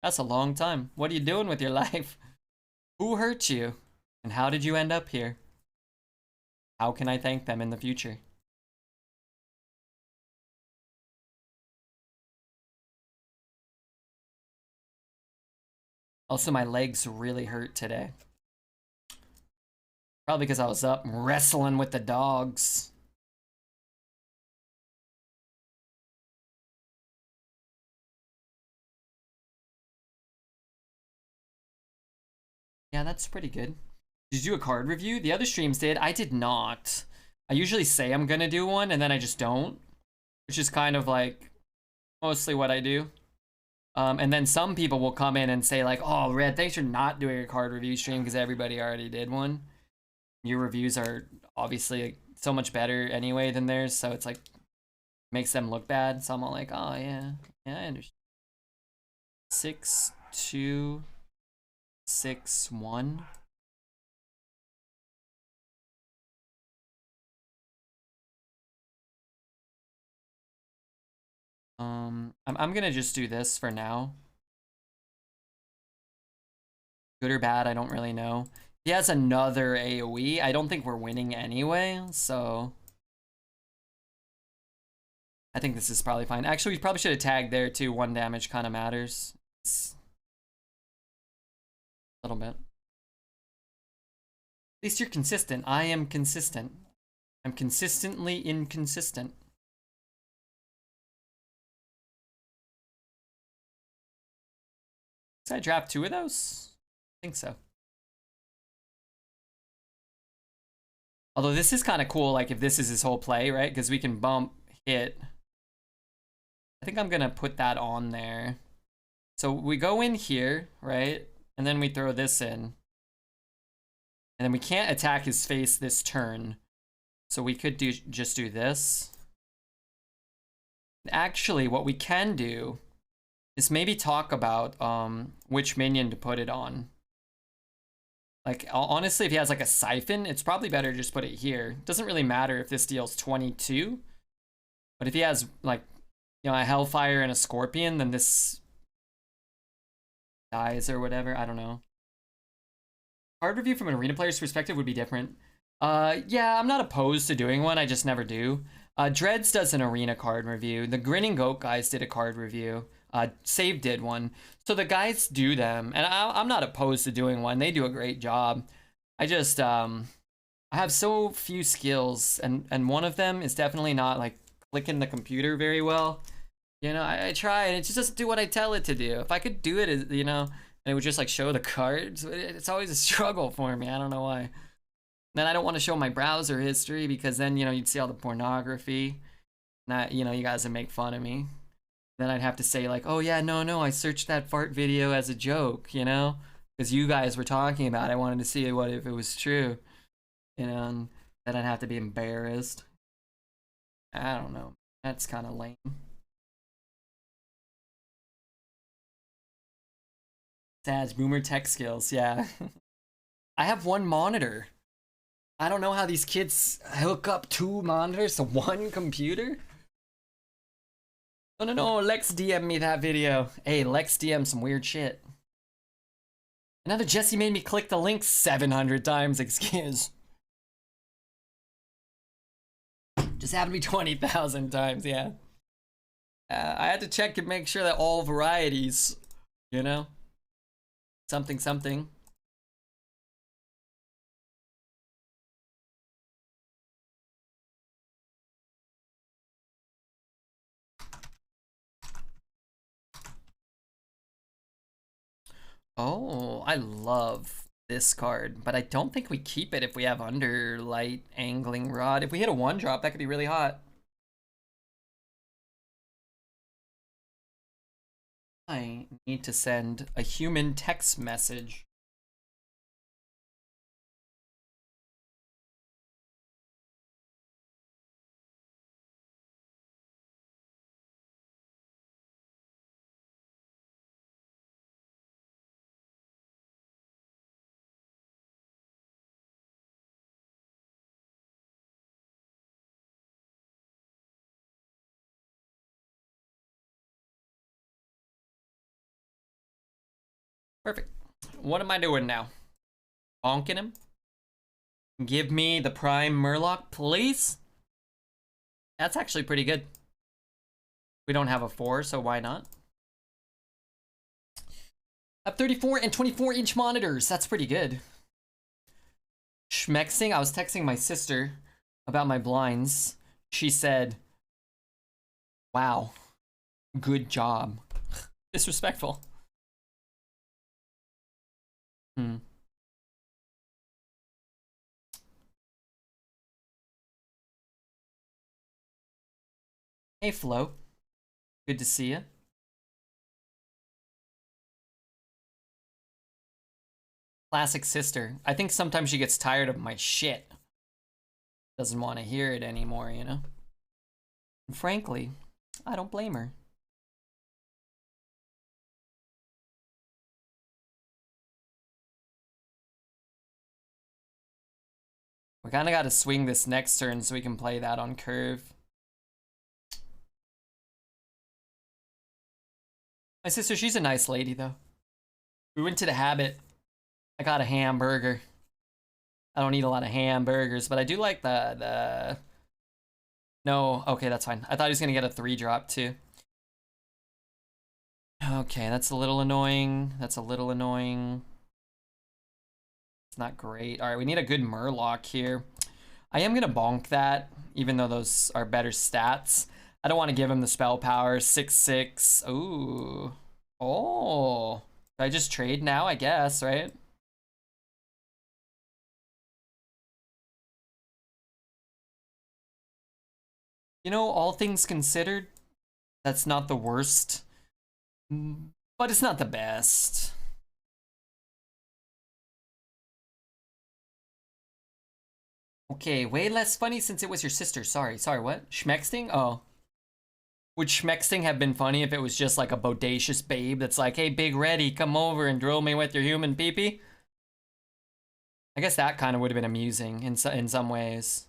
That's a long time. What are you doing with your life? Who hurt you? And how did you end up here? How can I thank them in the future? Also, my legs really hurt today. Probably because I was up wrestling with the dogs. Yeah, that's pretty good. Did you do a card review? The other streams did. I did not. I usually say I'm gonna do one, and then I just don't. Which is kind of like mostly what I do. And then some people will come in and say like, oh, Red, thanks for not doing a card review stream because everybody already did one. Your reviews are obviously like, so much better anyway than theirs, so it's like makes them look bad. So I'm all like, oh yeah, I understand. 6, 2, 6, 1. I'm gonna just do this for now. Good or bad, I don't really know. He has another AoE. I don't think we're winning anyway, so I think this is probably fine. Actually, we probably should have tagged there too. 1 damage kind of matters. It's a little bit. At least you're consistent. I am consistent. I'm consistently inconsistent. Did I draft 2 of those? I think so. Although this is kind of cool, like if this is his whole play, right? Because we can bump, hit. I think I'm gonna put that on there. So we go in here, right? And then we throw this in. And then we can't attack his face this turn. So we could just do this. Actually, what we can do is maybe talk about which minion to put it on. Like, honestly, if he has like a siphon, it's probably better to just put it here. It doesn't really matter if this deals 22. But if he has like, you know, a Hellfire and a Scorpion, then this dies or whatever. I don't know. Card review from an arena player's perspective would be different. Yeah, I'm not opposed to doing one. I just never do. Dreads does an arena card review. The Grinning Goat guys did a card review. Save did one. So the guys do them, and I'm not opposed to doing one. They do a great job. I just I have so few skills, and one of them is definitely not like clicking the computer very well. You know, I try, and it just doesn't do what I tell it to do. If I could do it, you know, and it would just like show the cards, it's always a struggle for me. I don't know why. Then I don't want to show my browser history because then, you know, you'd see all the pornography. Not, you know, you guys would make fun of me. Then I'd have to say like, oh yeah, no, I searched that fart video as a joke, you know, because you guys were talking about it. I wanted to see what if it was true, you know, and then I'd have to be embarrassed. I don't know. That's kind of lame. Sad boomer tech skills, yeah. I have 1 monitor. I don't know how these kids hook up 2 monitors to 1 computer. No, Lex DM me that video. Hey, Lex DM some weird shit. Another Jesse made me click the link 700 times, excuse. Just happened to be 20,000 times, yeah. I had to check and make sure that all varieties, you know? Something. Oh, I love this card, but I don't think we keep it if we have Underlight Angling Rod. If we hit a 1-drop, that could be really hot. I need to send a human text message. Perfect. What am I doing now? Bonking him? Give me the prime Murloc, please? That's actually pretty good. We don't have a 4, so why not? I have 34 and 24-inch monitors. That's pretty good. Schmexing, I was texting my sister about my blinds. She said, wow, good job. Disrespectful. Hey, Flo. Good to see you. Classic sister. I think sometimes she gets tired of my shit. Doesn't want to hear it anymore, you know? And frankly, I don't blame her. We kind of got to swing this next turn so we can play that on curve. My sister, she's a nice lady, though. We went to the Habit I got a hamburger. I don't eat a lot of hamburgers, but I do like the... No, okay, that's fine. I thought he was gonna get a 3-drop too. Okay, that's a little annoying. That's a little annoying. It's not great. All right, we need a good Murloc here. I am gonna bonk that, even though those are better stats. I don't want to give him the spell power. 6/6. Ooh. Oh. Do I just trade now, I guess, right? You know, all things considered, that's not the worst. But it's not the best. Okay, way less funny since it was your sister. Sorry, what? Schmexting? Oh. Would Schmexting have been funny if it was just like a bodacious babe that's like, hey, Big Reddy, come over and drill me with your human peepee? I guess that kind of would have been amusing in some ways.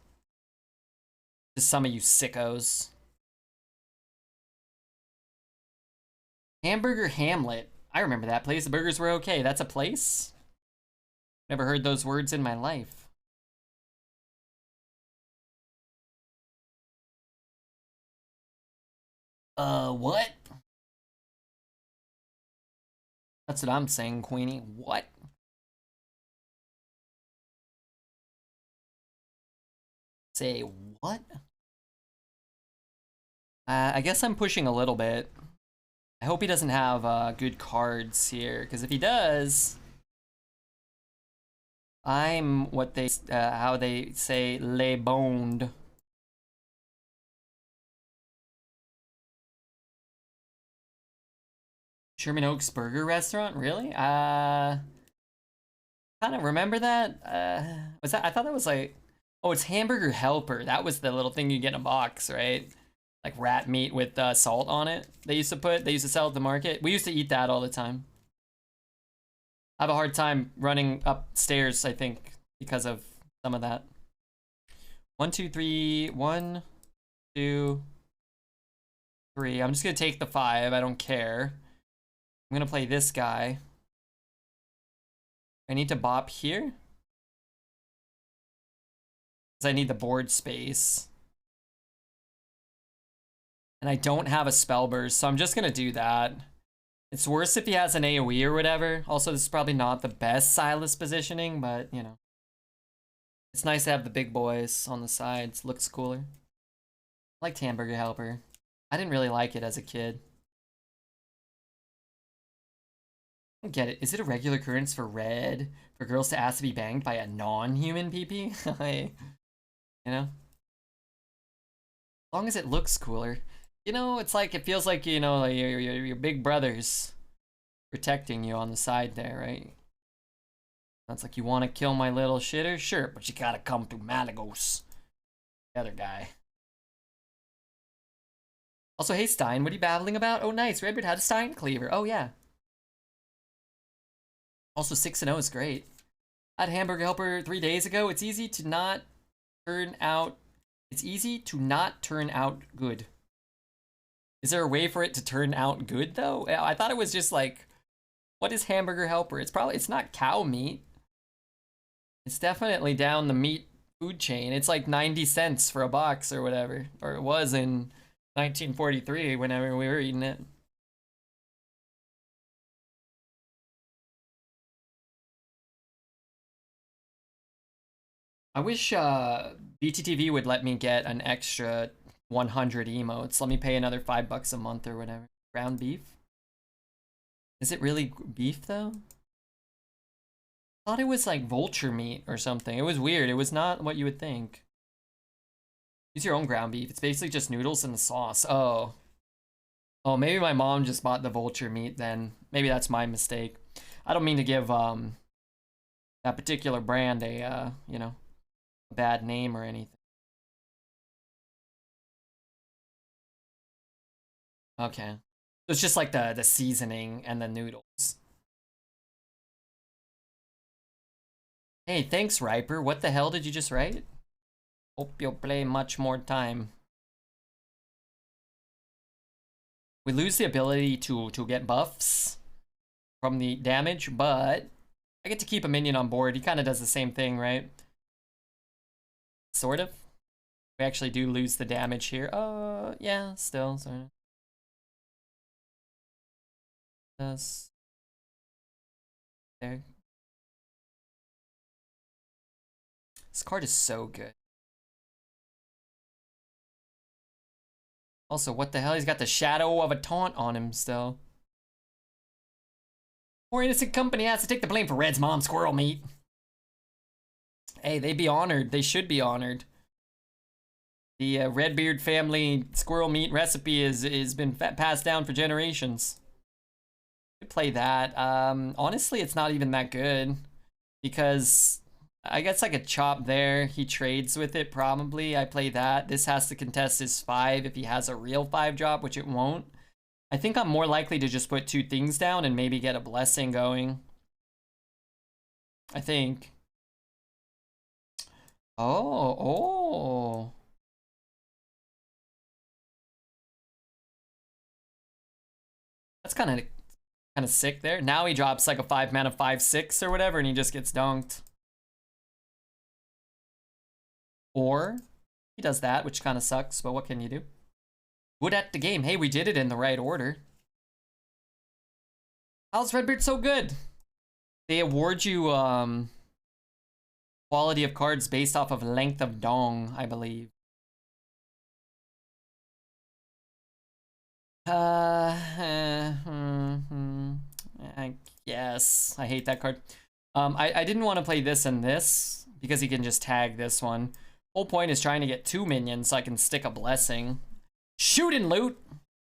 To some of you sickos. Hamburger Hamlet. I remember that place. The burgers were okay. That's a place? Never heard those words in my life. What? That's what I'm saying, Queenie. What? Say what? I guess I'm pushing a little bit. I hope he doesn't have good cards here, because if he does, I'm what they how they say le boned. Sherman Oaks Burger Restaurant, really? Kind of remember that. Was that? I thought that was like, oh, it's Hamburger Helper. That was the little thing you get in a box, right? Like rat meat with salt on it. They used to sell at the market. We used to eat that all the time. I have a hard time running upstairs, I think, because of some of that. 1, 2, 3. 1, 2, 3. I'm just gonna take the 5. I don't care. I'm gonna play this guy. I need to bop here. Because I need the board space. And I don't have a spell burst, so I'm just gonna do that. It's worse if he has an AoE or whatever. Also, this is probably not the best Silas positioning, but, you know. It's nice to have the big boys on the sides. Looks cooler. I liked Hamburger Helper. I didn't really like it as a kid. I don't get it. Is it a regular occurrence for red for girls to ask to be banged by a non-human PP? You know? As long as it looks cooler. You know, it's like, it feels like, you know, like your big brother's protecting you on the side there, right? That's like, you want to kill my little shitter? Sure, but you gotta come through Malagos. The other guy. Also, hey Stein, what are you babbling about? Oh, nice. Redbeard had a Stein Cleaver. Oh, yeah. Also, 6-0 is great. I had Hamburger Helper 3 days ago. It's easy to not turn out. It's easy to not turn out good. Is there a way for it to turn out good, though? I thought it was just like, what is Hamburger Helper? It's not cow meat. It's definitely down the meat food chain. It's like 90 cents for a box or whatever. Or it was in 1943 whenever we were eating it. I wish BTTV would let me get an extra 100 emotes. Let me pay another $5 a month or whatever. Ground beef? Is it really beef though? I thought it was like vulture meat or something. It was weird. It was not what you would think. Use your own ground beef. It's basically just noodles and the sauce. Oh. Oh, maybe my mom just bought the vulture meat then. Maybe that's my mistake. I don't mean to give that particular brand a you know, a bad name or anything. Okay. It's just like the seasoning and the noodles. Hey, thanks, Riper. What the hell did you just write? Hope you'll play much more time. We lose the ability to get buffs from the damage, but I get to keep a minion on board. He kind of does the same thing, right? Sort of. We actually do lose the damage here. Yeah, still, sort of. Yes. There. This card is so good. Also, what the hell? He's got the shadow of a taunt on him still. More innocent company has to take the blame for Red's mom squirrel meat. Hey, they'd be honored. They should be honored. The Redbeard family squirrel meat recipe is been passed down for generations. Could play that. Honestly, it's not even that good because I guess I could chop there. He trades with it probably. I play that. This has to contest his 5 if he has a real 5 drop, which it won't. I think I'm more likely to just put 2 things down and maybe get a blessing going. I think. Oh. That's kind of sick there. Now he drops like a 5 mana 5/6 or whatever and he just gets dunked. Or he does that, which kind of sucks, but what can you do? Good at the game. Hey, we did it in the right order. How's Redbeard so good? They award you quality of cards based off of length of dong, I believe. I guess. I hate that card. I didn't want to play this and this because he can just tag this one. Whole point is trying to get 2 minions so I can stick a blessing. Shoot and loot!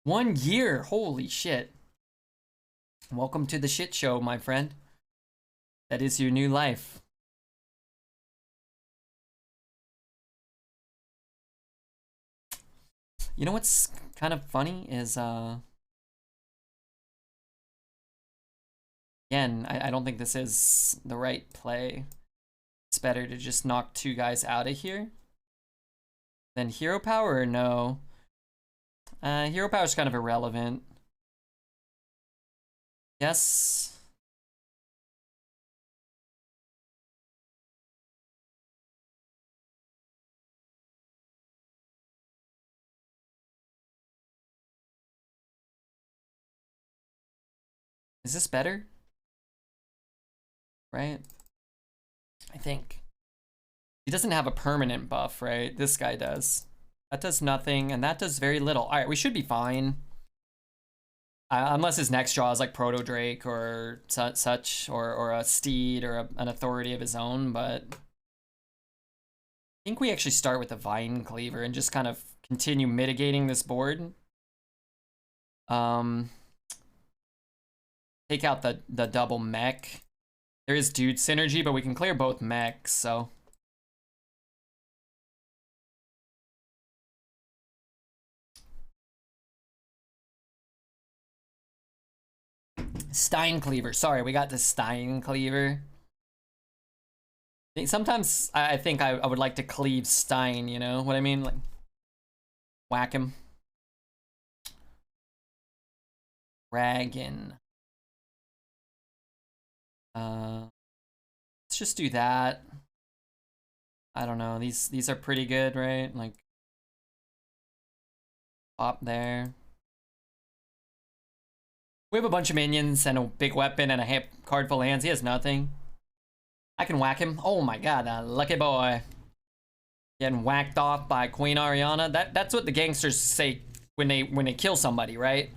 1 year! Holy shit. Welcome to the shit show, my friend. That is your new life. You know what's kind of funny is, again, I don't think this is the right play. It's better to just knock 2 guys out of here. Then hero power or no? Hero power is kind of irrelevant. Yes. Is this better? Right? I think. He doesn't have a permanent buff, right? This guy does. That does nothing, and that does very little. All right, we should be fine. Unless his next draw is like Proto Drake or such, or a Steed or an authority of his own, but I think we actually start with a Vine Cleaver and just kind of continue mitigating this board. Take out the double mech. There is dude synergy, but we can clear both mechs, so. Stein Cleaver. Sorry, we got the Stein Cleaver. Sometimes I think I would like to cleave Stein, you know what I mean? Like, whack him. Dragon. Let's just do that. I don't know. These are pretty good, right? Like, pop there. We have a bunch of minions and a big weapon and a card full of hands. He has nothing. I can whack him. Oh my god, lucky boy. Getting whacked off by Queen Ariana. That's what the gangsters say when they kill somebody, right?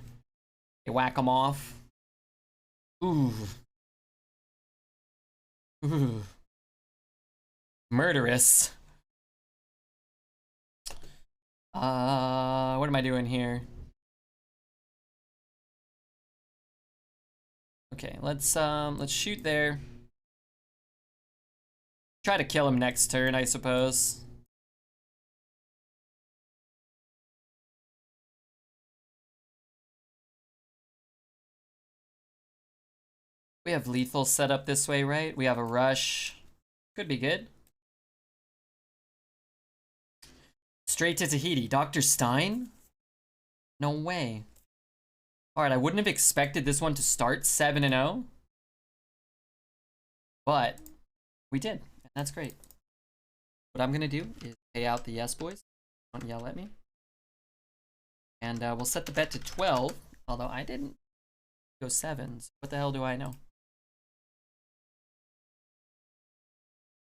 They whack them off. Ooh. Ooh. Murderous. What am I doing here? Okay, let's shoot there. Try to kill him next turn, I suppose. We have lethal set up this way, right? We have a rush. Could be good. Straight to Tahiti. Dr. Stein? No way. Alright, I wouldn't have expected this one to start 7-0. But we did, and that's great. What I'm gonna do is pay out the yes boys. Don't yell at me. And we'll set the bet to 12, although I didn't go 7s. What the hell do I know?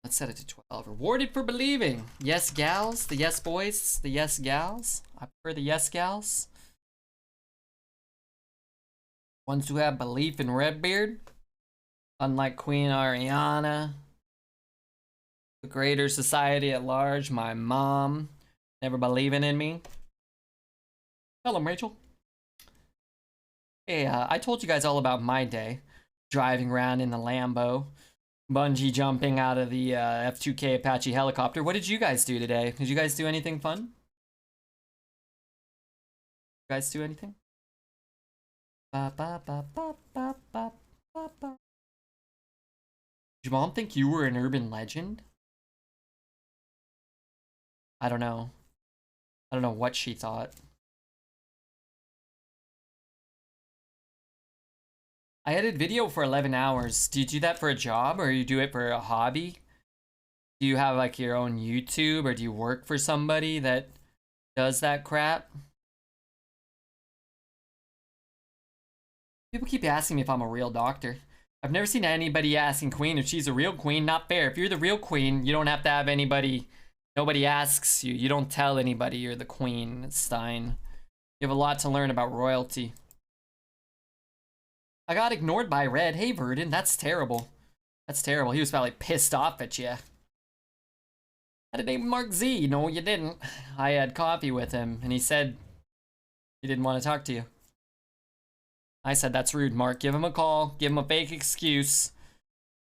Let's set it to 12. Rewarded for believing. Yes, gals. The yes boys. The yes gals. I prefer the yes gals. Ones who have belief in Redbeard. Unlike Queen Ariana. The greater society at large. My mom. Never believing in me. Hello, Rachel. Hey, I told you guys all about my day. Driving around in the Lambo. Bungee jumping out of the F2K Apache helicopter. What did you guys do today? Did you guys do anything fun? You guys do anything? Ba, ba, ba, ba, ba, ba, ba, ba. Did your mom think you were an urban legend? I don't know. I don't know what she thought. I edited video for 11 hours. Do you do that for a job or you do it for a hobby? Do you have like your own YouTube or do you work for somebody that does that crap? People keep asking me if I'm a real doctor. I've never seen anybody asking Queen if she's a real queen. Not fair. If you're the real queen, you don't have to have anybody. Nobody asks you. You don't tell anybody you're the queen, Stein. You have a lot to learn about royalty. I got ignored by Red. Hey, Verdon, that's terrible. That's terrible. He was probably pissed off at you. I had a name Mark Z. No, you didn't. I had coffee with him, and he said he didn't want to talk to you. I said, that's rude, Mark. Give him a call. Give him a fake excuse.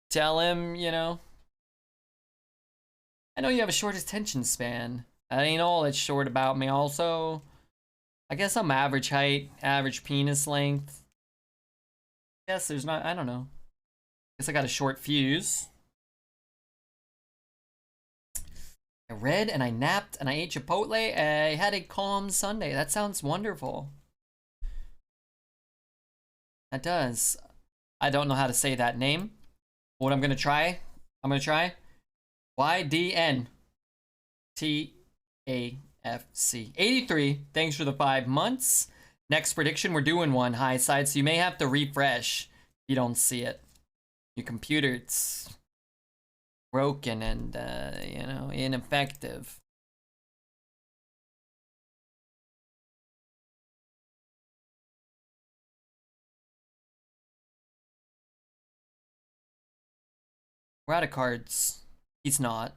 Tell him, you know. I know you have a short attention span. That ain't all that's short about me also. I guess I'm average height, average penis length. Yes, there's not, I don't know. Guess I got a short fuse. I read and I napped and I ate Chipotle. I had a calm Sunday. That sounds wonderful. That does. I don't know how to say that name. What I'm gonna try? YDNTAFC. 83. Thanks for the 5 months. Next prediction, we're doing one high side, so you may have to refresh if you don't see it. Your computer's broken and, you know, ineffective. We're out of cards. He's not.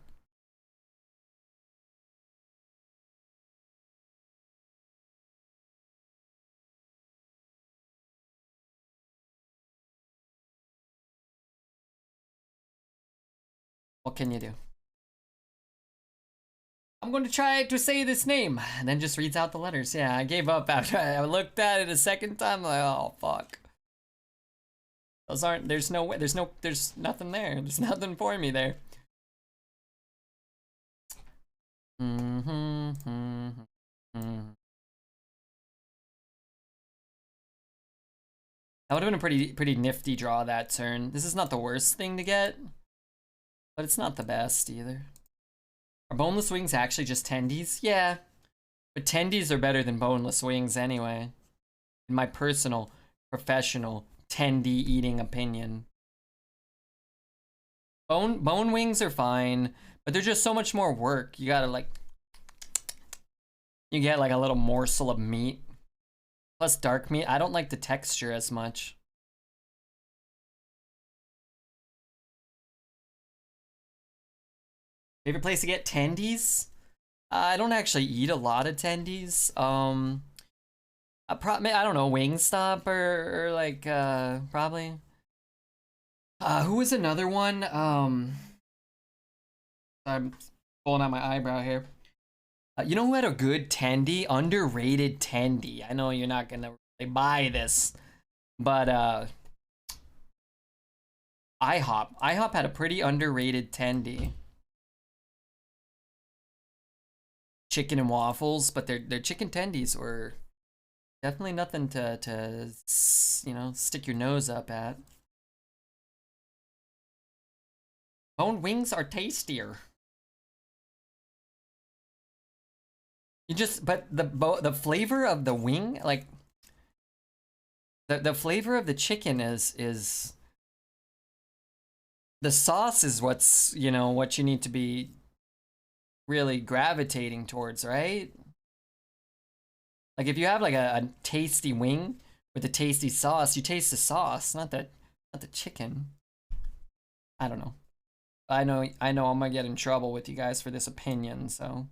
What can you do? I'm going to try to say this name, and then just reads out the letters. Yeah, I gave up after I looked at it a second time. Like, oh fuck. Those aren't. There's no way. There's nothing there. There's nothing for me there. That would have been a pretty nifty draw that turn. This is not the worst thing to get, but it's not the best either. Are boneless wings actually just tendies? Yeah, but tendies are better than boneless wings anyway. In my personal, professional, tendy eating opinion. Bone wings are fine, but they're just so much more work. You gotta like, you get like a little morsel of meat. Plus dark meat, I don't like the texture as much. Favorite place to get tendies? I don't actually eat a lot of tendies. I don't know, Wingstop or like probably. Who was another one? I'm pulling out my eyebrow here. You know who had a good tendy? Underrated tendy. I know you're not gonna really buy this, but IHOP. IHOP had a pretty underrated tendy. Chicken and waffles, but their chicken tendies were definitely nothing to you know, stick your nose up at. Bone wings are tastier. You just, but the flavor of the wing, like the flavor of the chicken is the sauce is what's, you know, what you need to be really gravitating towards, right? Like if you have like a tasty wing with a tasty sauce, you taste the sauce, not the chicken. I don't know. I know I'm gonna get in trouble with you guys for this opinion, so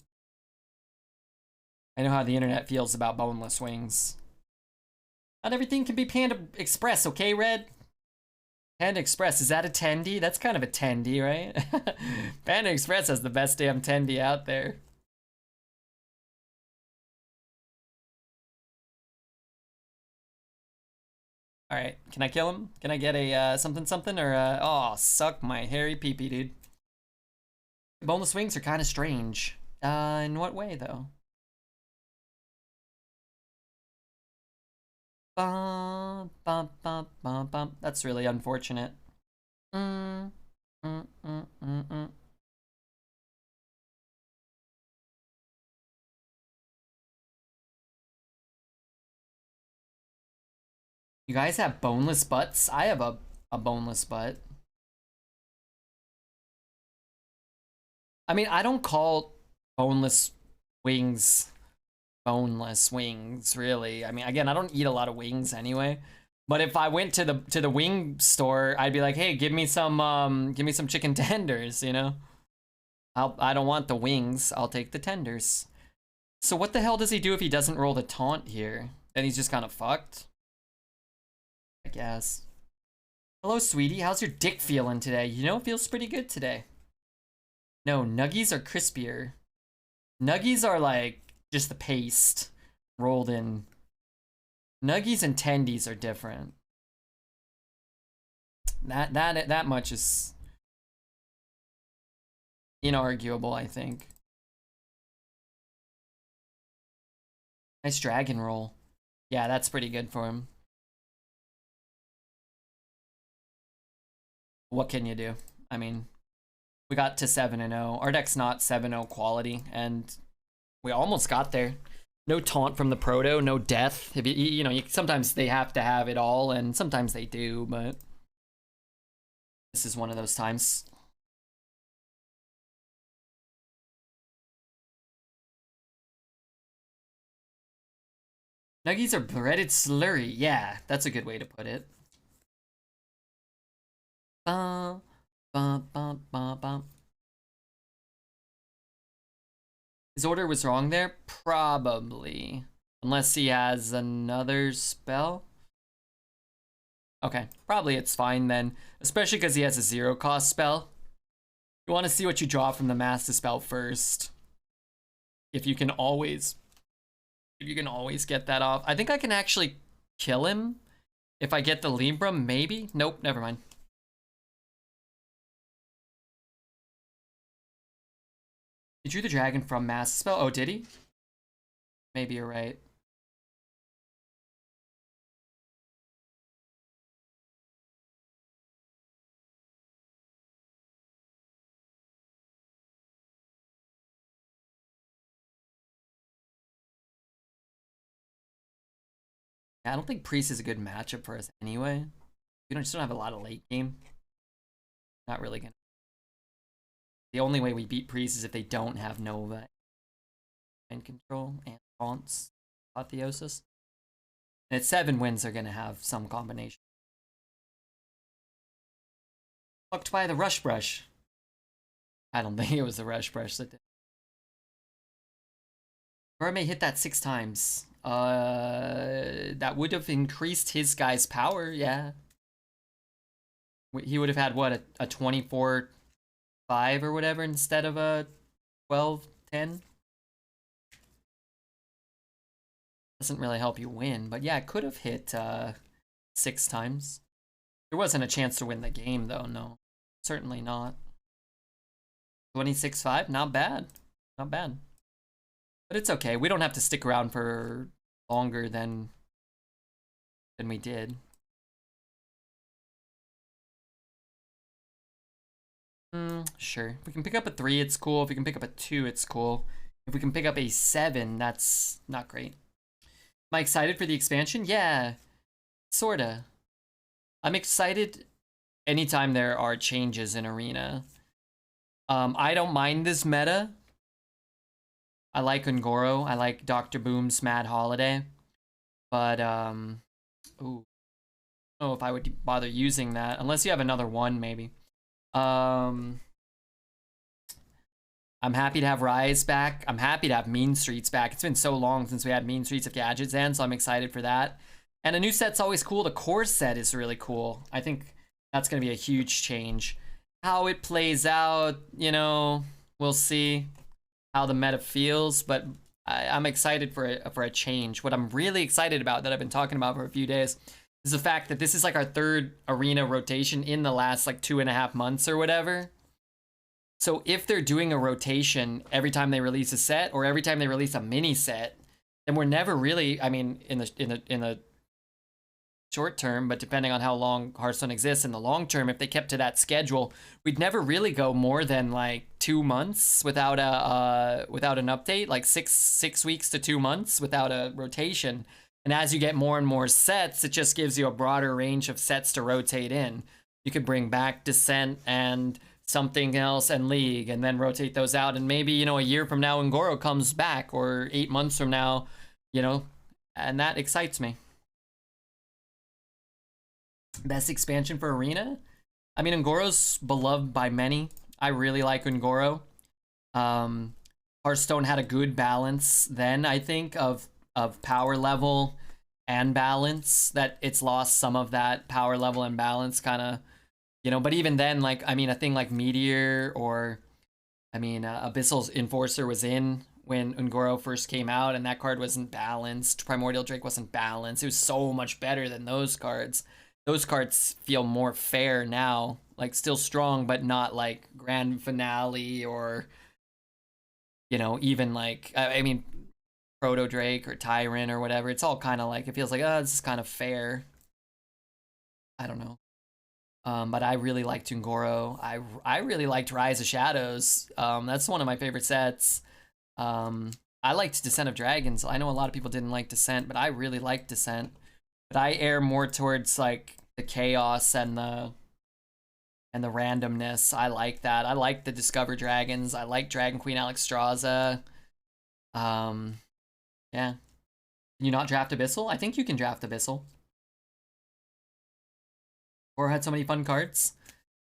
I know how the internet feels about boneless wings. Not everything can be Panda Express, okay, Red? Panda Express, is that a tendy? That's kind of a tendy, right? Panda Express has the best damn tendy out there. All right, can I kill him? Can I get a something something or oh, suck my hairy peepee, dude. Boneless wings are kind of strange. In what way though? Bum, bum, bum, bum, bum. That's really unfortunate. Mm, mm, mm, mm, mm. You guys have boneless butts? I have a boneless butt. I mean, I don't call boneless wings boneless wings, really. I mean, again, I don't eat a lot of wings anyway. But if I went to the wing store, I'd be like, "Hey, give me some chicken tenders," you know? I don't want the wings. I'll take the tenders. So what the hell does he do if he doesn't roll the taunt here? Then he's just kind of fucked, I guess. Hello, sweetie. How's your dick feeling today? You know, it feels pretty good today. No, nuggies are crispier. Nuggies are like just the paste rolled in. Nuggies and tendies are different. That much is inarguable, I think. Nice dragon roll. Yeah, that's pretty good for him. What can you do? I mean, we got to 7-0. Our deck's not 7-0 quality, and we almost got there. No taunt from the proto, no death. If you know, sometimes they have to have it all, and sometimes they do, but this is one of those times. Nuggies are breaded slurry. Yeah, that's a good way to put it. Bum, bum, bum, bum, bum. His order was wrong there? Probably. Unless he has another spell. Okay, probably it's fine then. Especially because he has a 0-cost spell. You want to see what you draw from the Master Spell first. If you can always get that off. I think I can actually kill him if I get the Libra, maybe? Nope, never mind. He drew the dragon from Master Spell. Oh, did he? Maybe you're right. Yeah, I don't think Priest is a good matchup for us anyway. We just don't have a lot of late game. Not really gonna. The only way we beat Priest is if they don't have Nova and control and taunts, apotheosis. And at 7 wins, they're gonna have some combination. Fucked by the Rush Brush. I don't think it was the Rush Brush that did. Or I may hit that 6 times. That would have increased his guy's power, yeah. He would have had, what, a 24-5 or whatever instead of a 12-10? Doesn't really help you win, but yeah, it could have hit 6 times. There wasn't a chance to win the game, though, no. Certainly not. 26-5, not bad. Not bad. But it's okay. We don't have to stick around for longer than we did. Sure. If we can pick up a 3, it's cool. If we can pick up a 2, it's cool. If we can pick up a 7, that's not great. Am I excited for the expansion? Yeah, sorta. I'm excited anytime there are changes in Arena. I don't mind this meta. I like Ungoro. I like Dr. Boom's Mad Holiday. But, ooh. I don't know if I would bother using that. Unless you have another one, maybe. I'm happy to have Rise back. I'm happy to have Mean Streets back. It's been so long since we had Mean Streets of Gadgetzan, so I'm excited for that. And a new set's always cool. The core set is really cool. I think that's going to be a huge change. How it plays out, you know, we'll see how the meta feels, but I'm excited for a change. What I'm really excited about, that I've been talking about for a few days, is the fact that this is like our 3rd Arena rotation in the last like 2.5 months or whatever. So if they're doing a rotation every time they release a set, or every time they release a mini set, then we're never really, I mean, in the short term, but depending on how long Hearthstone exists in the long term, if they kept to that schedule, we'd never really go more than like 2 months without an update, like six weeks to 2 months without a rotation. And as you get more and more sets, it just gives you a broader range of sets to rotate in. You could bring back Descent and something else and League, and then rotate those out. And maybe, you know, a year from now, Ungoro comes back, or 8 months from now, you know, and that excites me. Best expansion for Arena? I mean, Ungoro's beloved by many. I really like Ungoro. Hearthstone had a good balance then, I think, of power level and balance. That it's lost some of that power level and balance, kind of, you know. But even then, like, I mean, a thing like Meteor, or, I mean, Abyssal's Enforcer was in when Ungoro first came out, and that card wasn't balanced. Primordial Drake wasn't balanced. It was so much better than those cards. Those cards feel more fair now, like still strong, but not like Grand Finale, or, you know, even like, I mean, Proto Drake or Tyrant or whatever. It's all kind of like, it feels like, oh, this is kind of fair. I don't know. But I really liked Ungoro. I really liked Rise of Shadows. That's one of my favorite sets. I liked Descent of Dragons. I know a lot of people didn't like Descent, but I really liked Descent. But I err more towards like the chaos and the randomness. I like that. I like the Discover Dragons. I like Dragon Queen Alexstrasza. Yeah. Can you not draft Abyssal? I think you can draft Abyssal. Or had so many fun cards.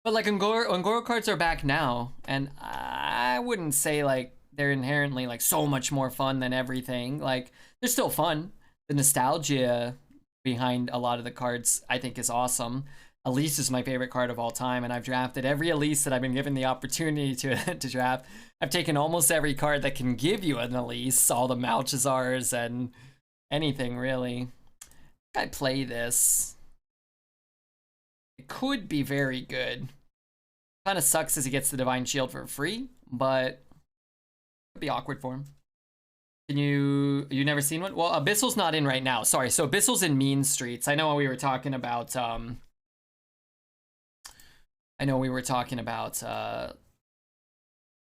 But like Ungoro cards are back now, and I wouldn't say like they're inherently like so much more fun than everything. Like, they're still fun. The nostalgia behind a lot of the cards, I think, is awesome. Elise is my favorite card of all time, and I've drafted every Elise that I've been given the opportunity to draft. I've taken almost every card that can give you an Elise, all the Malchazars and anything really. I play this. It could be very good. Kind of sucks as he gets the Divine Shield for free, but it could be awkward for him. You never seen one? Well, Abyssal's not in right now. Sorry. So Abyssal's in Mean Streets. I know we were talking about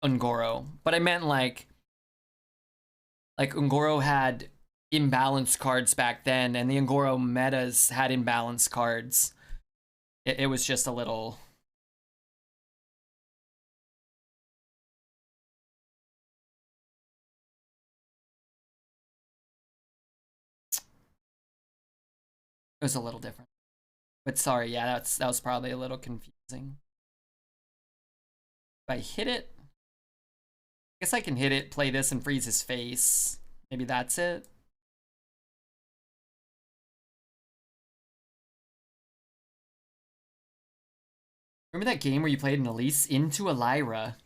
Ungoro, but I meant like Ungoro had imbalanced cards back then, and the Ungoro metas had imbalanced cards. It was just a little. It was a little different. But sorry, yeah, that was probably a little confusing. If I hit it, I guess I can hit it, play this, and freeze his face. Maybe that's it. Remember that game where you played an Elise into a Lyra?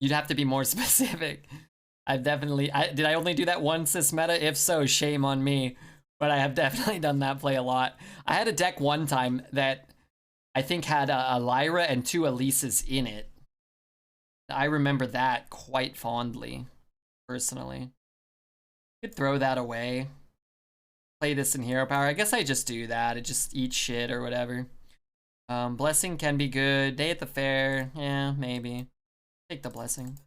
You'd have to be more specific. I've definitely, did I only do that once this meta? If so, shame on me. But I have definitely done that play a lot. I had a deck one time that I think had a Lyra and 2 Elises in it. I remember that quite fondly, personally. Could throw that away. Play this in Hero Power. I guess I just do that. It just eats shit or whatever. Blessing can be good. Day at the Fair, yeah, maybe. Take the Blessing.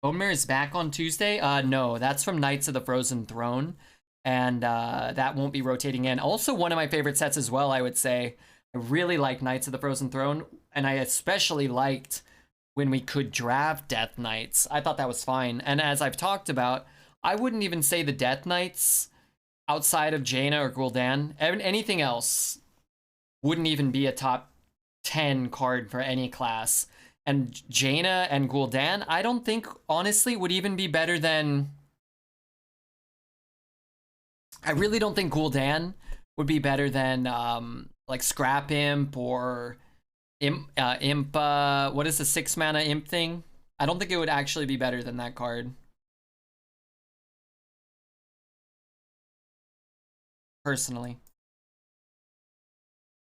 Omer is back on Tuesday? No, that's from Knights of the Frozen Throne. And that won't be rotating in. Also, one of my favorite sets as well, I would say. I really like Knights of the Frozen Throne, and I especially liked when we could draft Death Knights. I thought that was fine. And as I've talked about, I wouldn't even say the Death Knights outside of Jaina or Gul'dan. Anything else wouldn't even be a top 10 card for any class. And Jaina and Gul'dan, I don't think, honestly, would even be better than... I really don't think Gul'dan would be better than, like, Scrap Imp or Imp, what is the 6-mana Imp thing? I don't think it would actually be better than that card. Personally.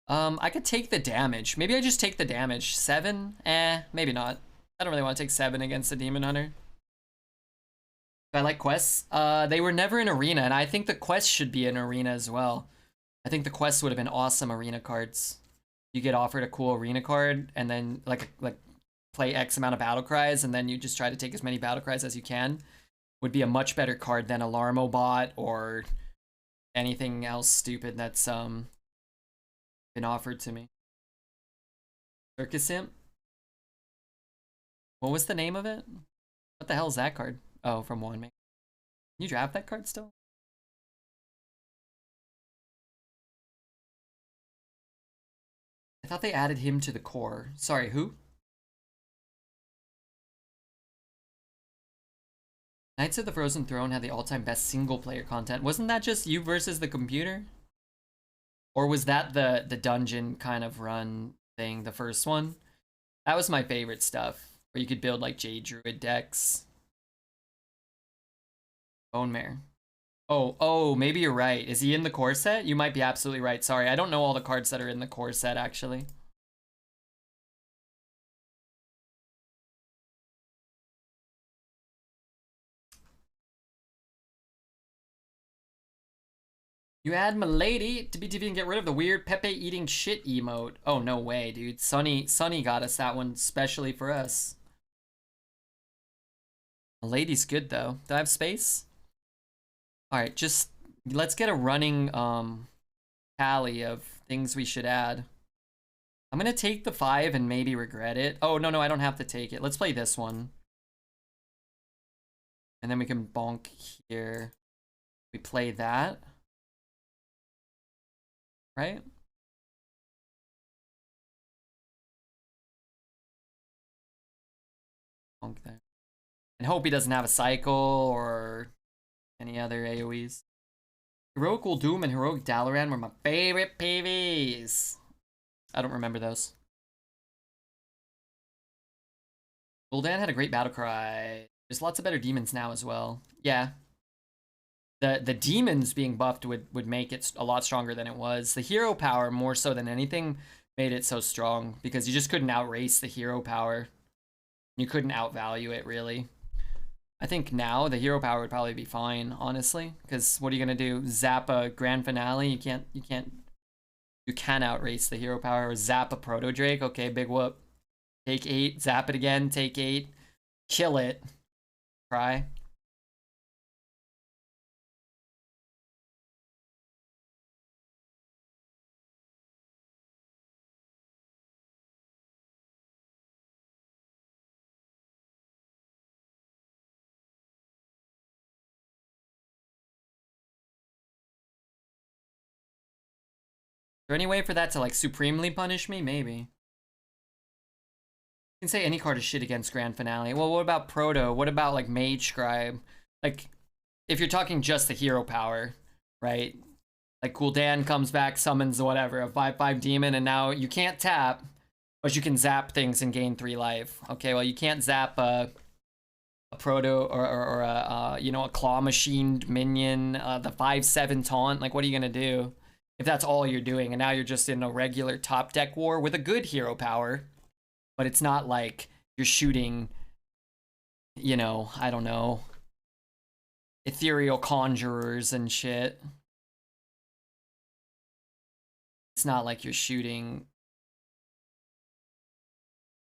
I could take the damage. Maybe I just take the damage. 7? Maybe not. I don't really want to take 7 against a Demon Hunter. I like quests. They were never in Arena, and I think the quests should be in Arena as well. I think the quests would have been awesome Arena cards. You get offered a cool Arena card, and then like play X amount of battle cries, and then you just try to take as many battle cries as you can. Would be a much better card than Alarmobot or anything else stupid that's been offered to me. Circus Imp? What was the name of it? What the hell is that card? Oh, from one. Can you draft that card still? I thought they added him to the core. Sorry, who? Knights of the Frozen Throne had the all-time best single-player content. Wasn't that just you versus the computer? Or was that the dungeon kind of run thing, the first one? That was my favorite stuff, where you could build like Jade Druid decks. Bone Mare. Oh, maybe you're right. Is he in the core set? You might be absolutely right. Sorry, I don't know all the cards that are in the core set, actually. You add Milady to BTV and get rid of the weird Pepe eating shit emote. Oh, no way, dude. Sunny got us that one specially for us. Milady's good, though. Do I have space? Alright, just... let's get a running, tally of things we should add. I'm gonna take the 5 and maybe regret it. Oh, no, I don't have to take it. Let's play this one. And then we can bonk here. We play that. Right? Bonk there. And hope he doesn't have a cycle or any other AoEs. Heroic Doom and Heroic Dalaran were my favorite PVs. I don't remember those. Gul'dan had a great battle cry. There's lots of better demons now as well. Yeah. The demons being buffed would make it a lot stronger than it was. The hero power, more so than anything, made it so strong because you just couldn't outrace the hero power. You couldn't outvalue it, really. I think now the hero power would probably be fine, honestly, because what are you gonna do? Zap a grand finale? You can outrace the hero power. Or zap a proto drake. Okay, big whoop. Take 8, zap it again, take 8, kill it. Cry. Is there any way for that to like supremely punish me? Maybe. You can say any card is shit against Grand Finale. Well, what about Proto? What about like Mage Scribe? Like, if you're talking just the hero power, right? Like Gul'dan comes back, summons whatever, a 5/5 demon, and now you can't tap, but you can zap things and gain 3 life. Okay, well you can't zap a Proto or a you know, a claw machined minion, the 5/7 taunt. Like, what are you gonna do if that's all you're doing? And now you're just in a regular top deck war with a good hero power, but it's not like you're shooting, you know, I don't know, ethereal conjurers and shit. It's not like you're shooting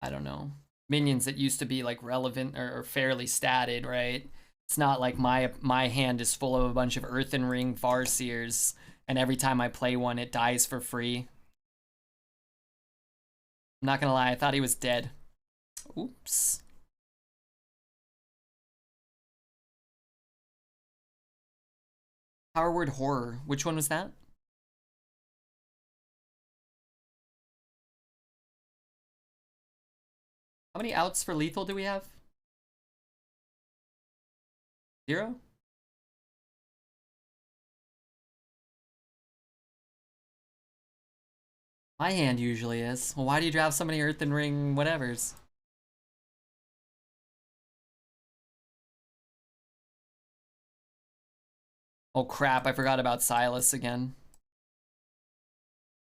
I don't know, minions that used to be like relevant or fairly statted, right? It's not like my hand is full of a bunch of Earthen Ring Farseers, and every time I play one, it dies for free. I'm not gonna lie, I thought he was dead. Oops. Power Word Horror. Which one was that? How many outs for lethal do we have? 0? My hand usually is. Well, why do you draft so many Earthen Ring whatevers? Oh crap, I forgot about Silas again.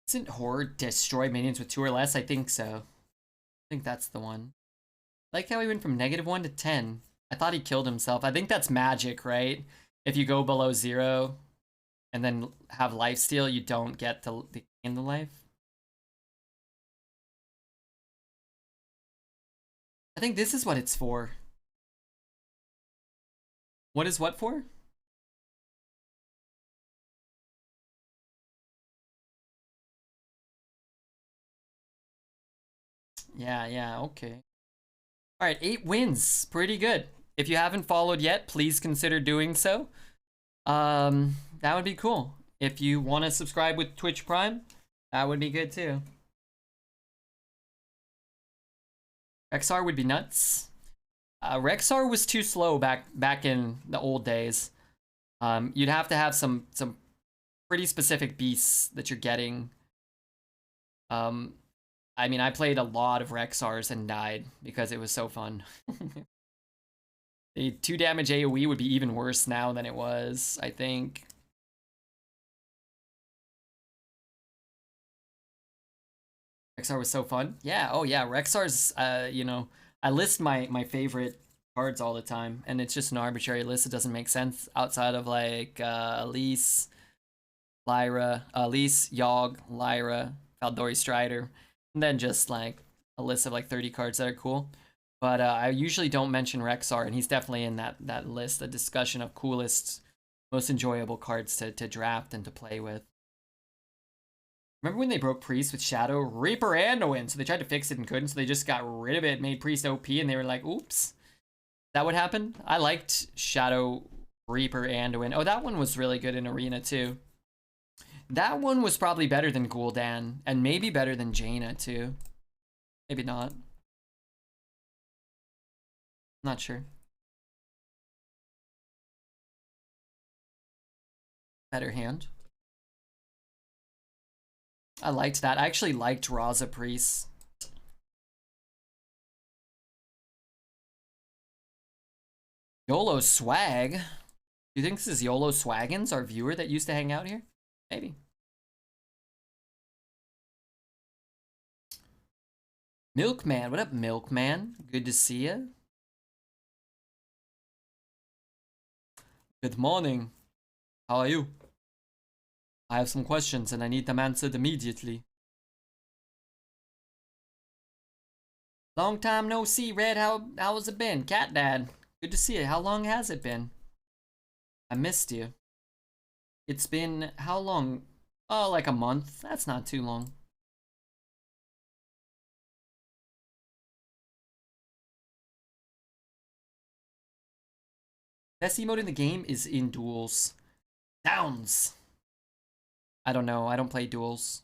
Isn't Horror destroy minions with 2 or less? I think so. I think that's the one. I like how he went from -1 to 10. I thought he killed himself. I think that's magic, right? If you go below 0 and then have lifesteal, you don't get to gain the life. I think this is what it's for. What is what for? Yeah, okay. All right, 8 wins. Pretty good. If you haven't followed yet, please consider doing so. That would be cool. If you want to subscribe with Twitch Prime, that would be good too. Rexar would be nuts. Rexar was too slow back in the old days. You'd have to have some pretty specific beasts that you're getting. I mean, I played a lot of Rexars and died because it was so fun. The 2 damage AoE would be even worse now than it was, I think. Rexar was so fun. Yeah, oh yeah, Rexar's, you know, I list my favorite cards all the time, and it's just an arbitrary list. It doesn't make sense outside of like Elise, Lyra, Elise, Yogg, Lyra, Valdori Strider, and then just like a list of like 30 cards that are cool. But I usually don't mention Rexar, and he's definitely in that list, the discussion of coolest, most enjoyable cards to draft and to play with. Remember when they broke Priest with Shadow? Reaper Anduin! So they tried to fix it and couldn't, so they just got rid of it, made Priest OP, and they were like, oops. Is that what happened? I liked Shadow Reaper Anduin. Oh, that one was really good in Arena, too. That one was probably better than Gul'dan, and maybe better than Jaina, too. Maybe not. Not sure. Better hand. I liked that. I actually liked Raza Priest. YOLO Swag? Do you think this is YOLO Swaggins, our viewer that used to hang out here? Maybe. Milkman, what up, Milkman? Good to see you. Good morning. How are you? I have some questions and I need them answered immediately. Long time no see, Red. How has it been? Cat Dad, good to see you. How long has it been? I missed you. It's been how long? Oh, like a month. That's not too long. Best emote in the game is in duels. Downs. I don't know. I don't play duels.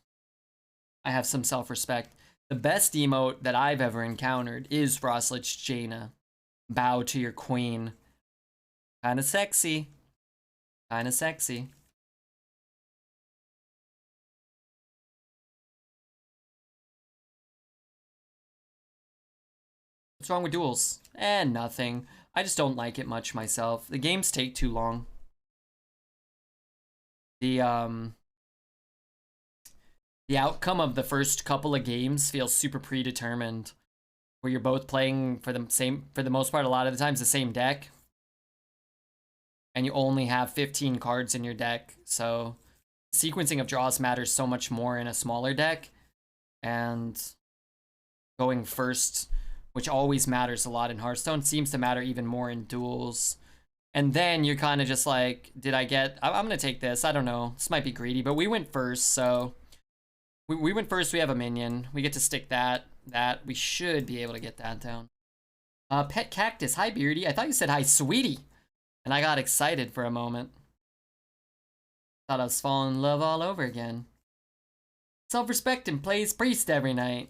I have some self-respect. The best emote that I've ever encountered is Frostlich Jaina. Bow to your queen. Kinda sexy. Kinda sexy. What's wrong with duels? Nothing. I just don't like it much myself. The games take too long. The outcome of the first couple of games feels super predetermined, where you're both playing for the most part, a lot of the times the same deck, and you only have 15 cards in your deck, so sequencing of draws matters so much more in a smaller deck, and going first, which always matters a lot in Hearthstone, seems to matter even more in duels. And then you're kind of just like, did I get... I'm going to take this. I don't know. This might be greedy, but we went first, so... We went first. We have a minion. We get to stick that. We should be able to get that down. Pet Cactus. Hi, Beardy. I thought you said hi, sweetie. And I got excited for a moment. Thought I was falling in love all over again. Self-respect and plays priest every night.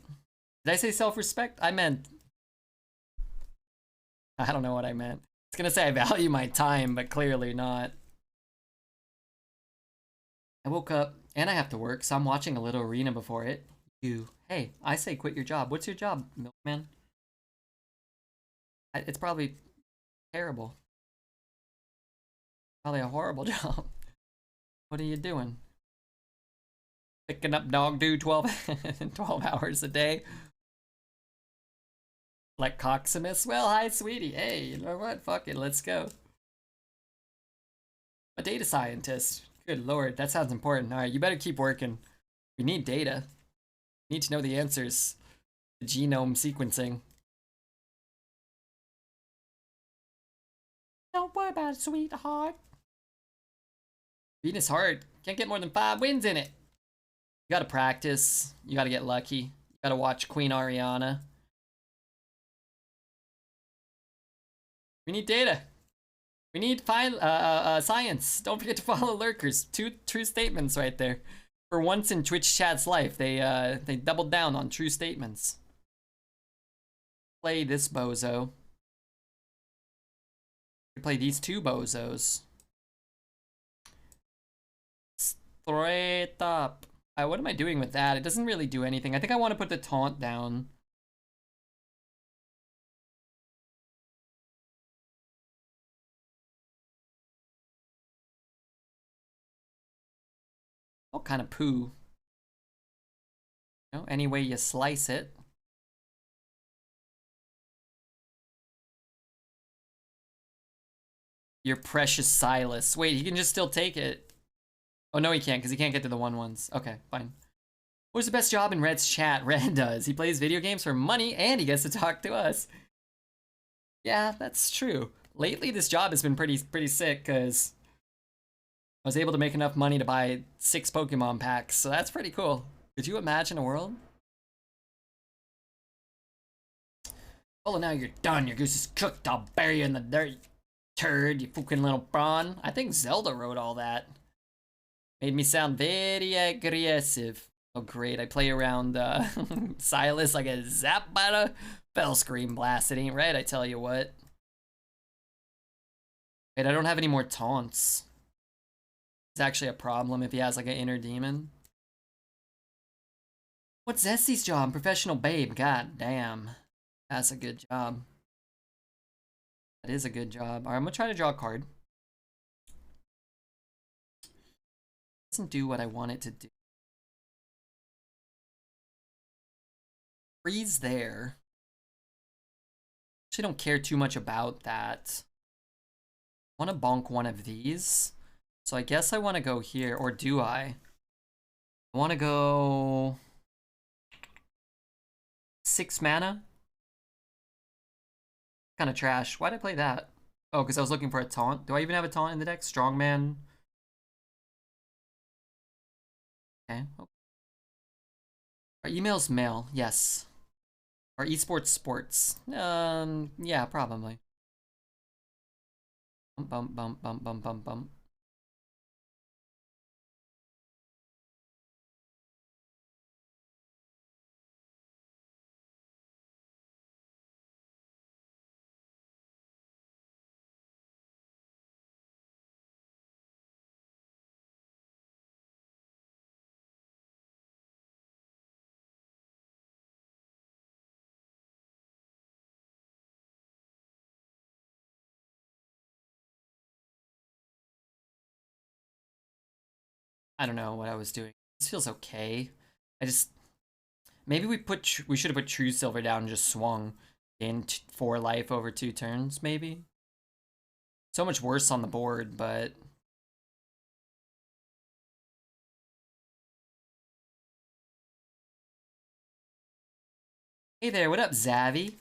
Did I say self-respect? I meant... I don't know what I meant. I was gonna say I value my time, but clearly not. I woke up and I have to work, so I'm watching a little arena before it. Hey, I say quit your job. What's your job, milkman? It's probably terrible. Probably a horrible job. What are you doing? Picking up dog do 12 hours a day. Like Coximus? Well, hi, sweetie. Hey, you know what? Fuck it, let's go. A data scientist. Good lord, that sounds important. Alright, you better keep working. We need data. We need to know the answers. The genome sequencing. Don't worry about it, sweetheart. Venus Heart. Can't get more than 5 wins in it. You gotta practice. You gotta get lucky. You gotta watch Queen Ariana. We need data. We need science. Don't forget to follow lurkers. 2 true statements right there. For once in Twitch chat's life, they doubled down on true statements. Play this bozo. We play these 2 bozos. Straight up. What am I doing with that? It doesn't really do anything. I think I want to put the taunt down. What kind of poo? You know, any way you slice it. Your precious Silas. Wait, he can just still take it. Oh, no, he can't, because he can't get to the 1/1s. Okay, fine. What's the best job in Red's chat? Red does. He plays video games for money, and he gets to talk to us. Yeah, that's true. Lately, this job has been pretty sick, because I was able to make enough money to buy 6 Pokemon packs, so that's pretty cool. Could you imagine a world? Oh, now you're done. Your goose is cooked. I'll bury you in the dirt. Turd, you fucking little prawn. I think Zelda wrote all that. Made me sound very aggressive. Oh, great. I play around Silas like a zap by the fell scream blast. It ain't right, I tell you what. Wait, I don't have any more taunts. It's actually a problem if he has like an inner demon. What's Zesty's job? Professional babe. God damn. That's a good job. That is a good job. Alright, I'm gonna try to draw a card. Doesn't do what I want it to do. Freeze there. Actually don't care too much about that. I want to bonk one of these. So I guess I want to go here. Or do I? I want to go... 6 mana? Kind of trash. Why'd I play that? Oh, because I was looking for a taunt. Do I even have a taunt in the deck? Strongman. Okay. Our email's mail. Yes. Our esports sports. Yeah, probably. Bump, bump, bump, bump, bump, bump. I don't know what I was doing. This feels okay. Maybe we should have put True Silver down and just swung in 4 life over 2 turns, maybe? So much worse on the board, but... Hey there, what up, Zavi?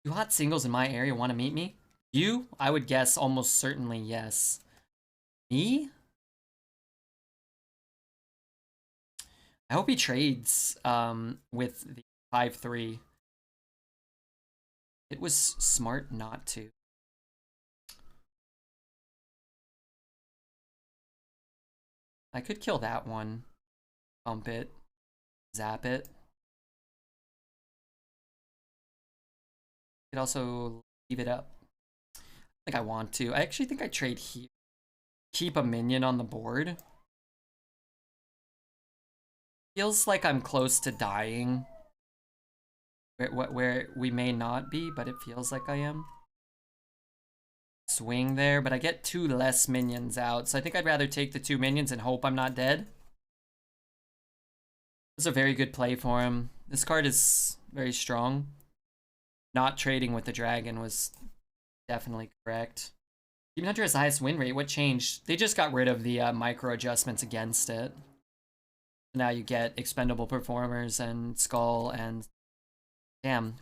You hot singles in my area want to meet me? You? I would guess almost certainly yes. Me? I hope he trades with the 5-3. It was smart not to. I could kill that one. Bump it. Zap it. Could also leave it up. I think I want to. I actually think I trade here. Keep a minion on the board. Feels like I'm close to dying. Where we may not be, but it feels like I am. Swing there, but I get 2 less minions out, so I think I'd rather take the 2 minions and hope I'm not dead. This is a very good play for him. This card is very strong. Not trading with the dragon was definitely correct. Demon Hunter has the highest win rate. What changed? They just got rid of the micro adjustments against it. Now you get expendable performers and skull and damn,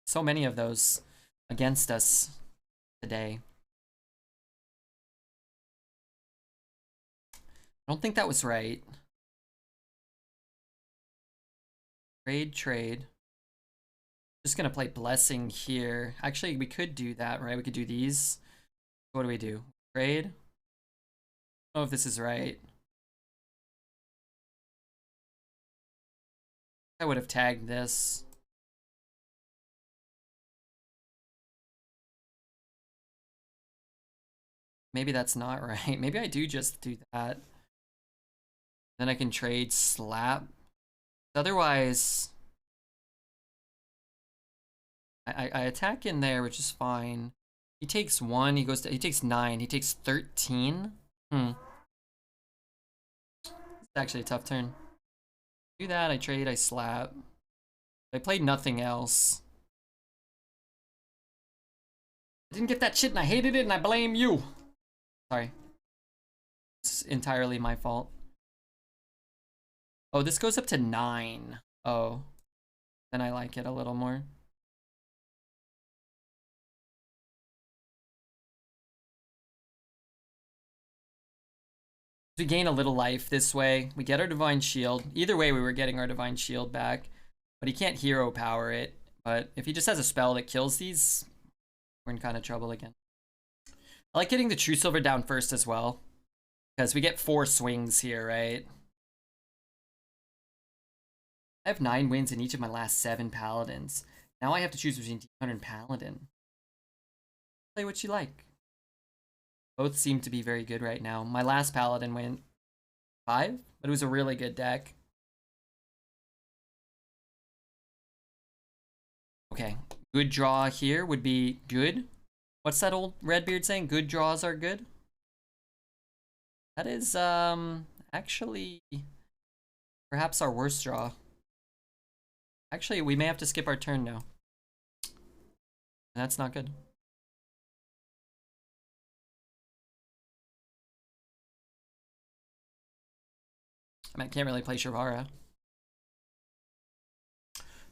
so many of those against us today. I don't think that was right. Trade. Just gonna play Blessing here. Actually, we could do that, right? We could do these. What do we do? Trade? I don't know if this is right. I would have tagged this. Maybe that's not right. Maybe I do just do that. Then I can trade slap. Otherwise, I attack in there, which is fine. He takes 1, he takes 9, he takes 13. It's actually a tough turn. Do that, I trade, I slap. I played nothing else. I didn't get that shit and I hated it and I blame you. Sorry. It's entirely my fault. Oh, this goes up to 9. Oh. Then I like it a little more. We gain a little life this way. We get our Divine Shield. Either way, we were getting our Divine Shield back. But he can't hero power it. But if he just has a spell that kills these, we're in kind of trouble again. I like getting the True Silver down first as well. Because we get 4 swings here, right? I have 9 wins in each of my last 7 Paladins. Now I have to choose between Demon Hunter and Paladin. Play what you like. Both seem to be very good right now. My last Paladin went 5, but it was a really good deck. Okay, good draw here would be good. What's that old Redbeard saying? Good draws are good? That is, actually, perhaps our worst draw. Actually, we may have to skip our turn now. That's not good. I mean, I can't really play Shavara.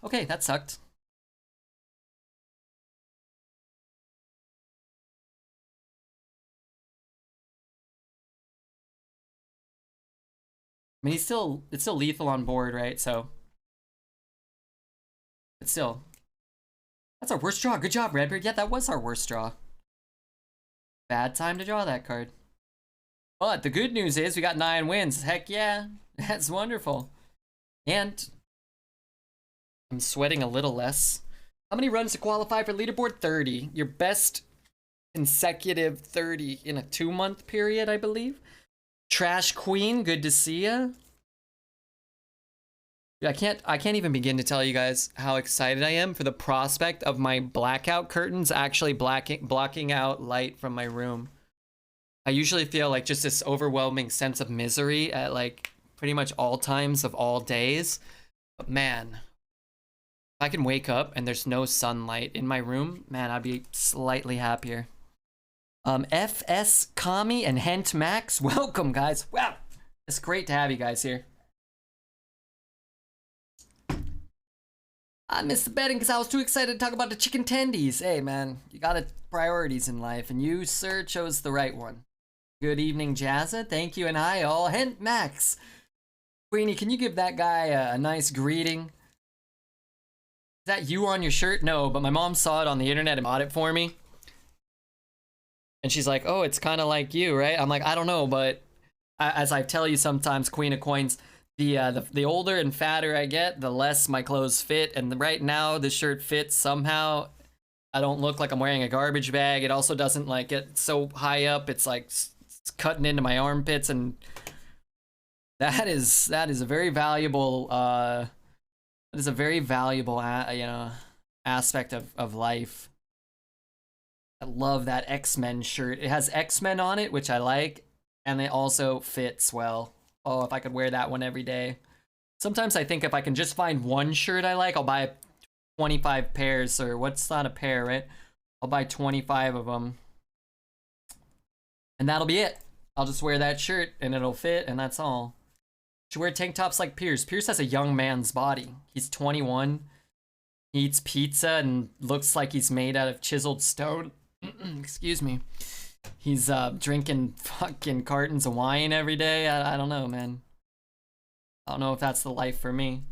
Okay, that sucked. I mean, it's still lethal on board, right? So, but still, that's our worst draw. Good job, Redbeard. Yeah, that was our worst draw. Bad time to draw that card. But the good news is we got 9 wins. Heck yeah, that's wonderful. And I'm sweating a little less. How many runs to qualify for leaderboard? 30. Your best consecutive 30 in a 2-month period, I believe. Trash Queen, good to see ya. I can't even begin to tell you guys how excited I am for the prospect of my blackout curtains actually blocking out light from my room. I usually feel like just this overwhelming sense of misery at like pretty much all times of all days. But man, if I can wake up and there's no sunlight in my room, man, I'd be slightly happier. FS Kami and Hent Max, welcome guys. Wow, it's great to have you guys here. I missed the betting because I was too excited to talk about the chicken tendies. Hey, man, you got priorities in life, and you, sir, chose the right one. Good evening, Jazza. Thank you, and hi, all. Hent Max. Queenie, can you give that guy a nice greeting? Is that you on your shirt? No, but my mom saw it on the internet and bought it for me. And she's like, oh, it's kind of like you, right? I'm like, I don't know, but as I tell you sometimes, Queen of Coins, the older and fatter I get, the less my clothes fit. And right now, the shirt fits somehow. I don't look like I'm wearing a garbage bag. It also doesn't like get so high up. It's like it's cutting into my armpits, and that is a very valuable aspect of life. I love that X-Men shirt. It has X-Men on it, which I like, and it also fits well. Oh, if I could wear that one every day. Sometimes I think if I can just find one shirt I like, I'll buy 25 pairs, or what's not a pair, right? I'll buy 25 of them. And that'll be it. I'll just wear that shirt and it'll fit, and that's all. Should wear tank tops like Pierce. Pierce has a young man's body. He's 21. He eats pizza and looks like he's made out of chiseled stone. Excuse me. He's drinking fucking cartons of wine every day. I don't know, man. I don't know if that's the life for me.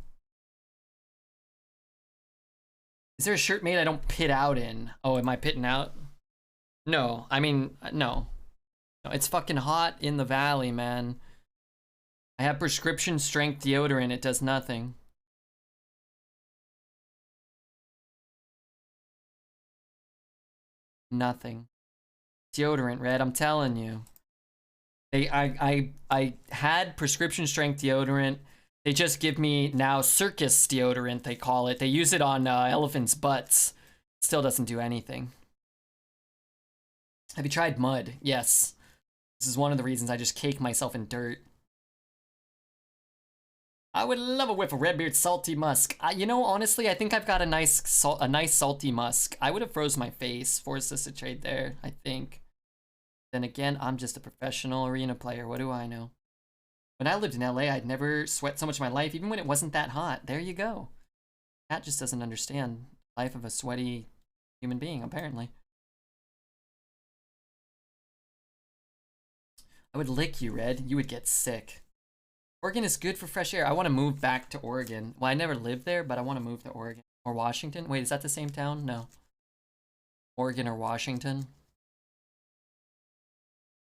Is there a shirt made I don't pit out in? Oh, am I pitting out? No, I mean, no. No, it's fucking hot in the valley, man. I have prescription strength deodorant. It does nothing. Nothing. Deodorant, Red, I'm telling you. I had prescription strength deodorant. They just give me now circus deodorant, they call it. They use it on elephants' butts. Still doesn't do anything. Have you tried mud? yes. This is one of the reasons I just cake myself in dirt. I would love a whiff of Redbeard's salty musk. You know, honestly, I think I've got a nice salty musk. I would have froze my face, forced us to trade there, I think. Then again, I'm just a professional arena player. What do I know? When I lived in LA, I'd never sweat so much in my life, even when it wasn't that hot. There you go. Cat just doesn't understand the life of a sweaty human being, apparently. I would lick you, Red. You would get sick. Oregon is good for fresh air. I want to move back to Oregon. Well, I never lived there, but I want to move to Oregon. Or Washington. Wait, is that the same town? No. Oregon or Washington.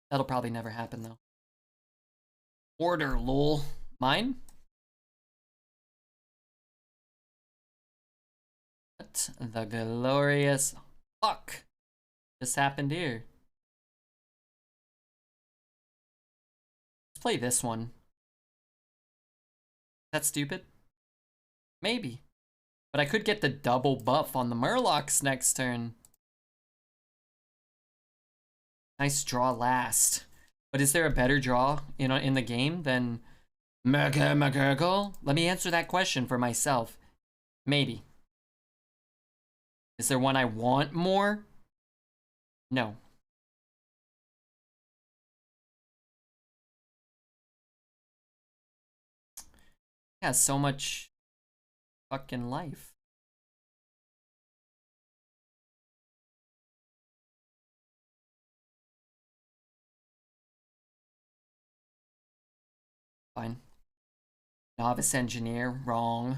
That'll probably never happen, though. Order, lol. Mine? What the glorious fuck just happened here? Let's play this one. That stupid? Maybe. But I could get the double buff on the Murlocs next turn. Nice draw last. But is there a better draw in the game than McGurgle? Let me answer that question for myself. Maybe. Is there one I want more? No. It has so much fucking life. Fine. Novice engineer, wrong.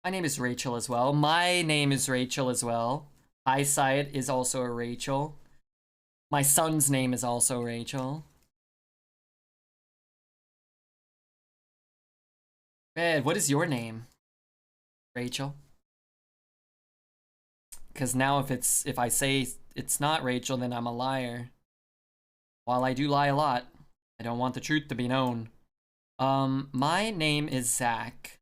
My name is Rachel as well. My name is Rachel as well. Eyesight is also a Rachel. My son's name is also Rachel. Ed, what is your name? Rachel. Because now if I say it's not Rachel, then I'm a liar. While I do lie a lot, I don't want the truth to be known. My name is Zach.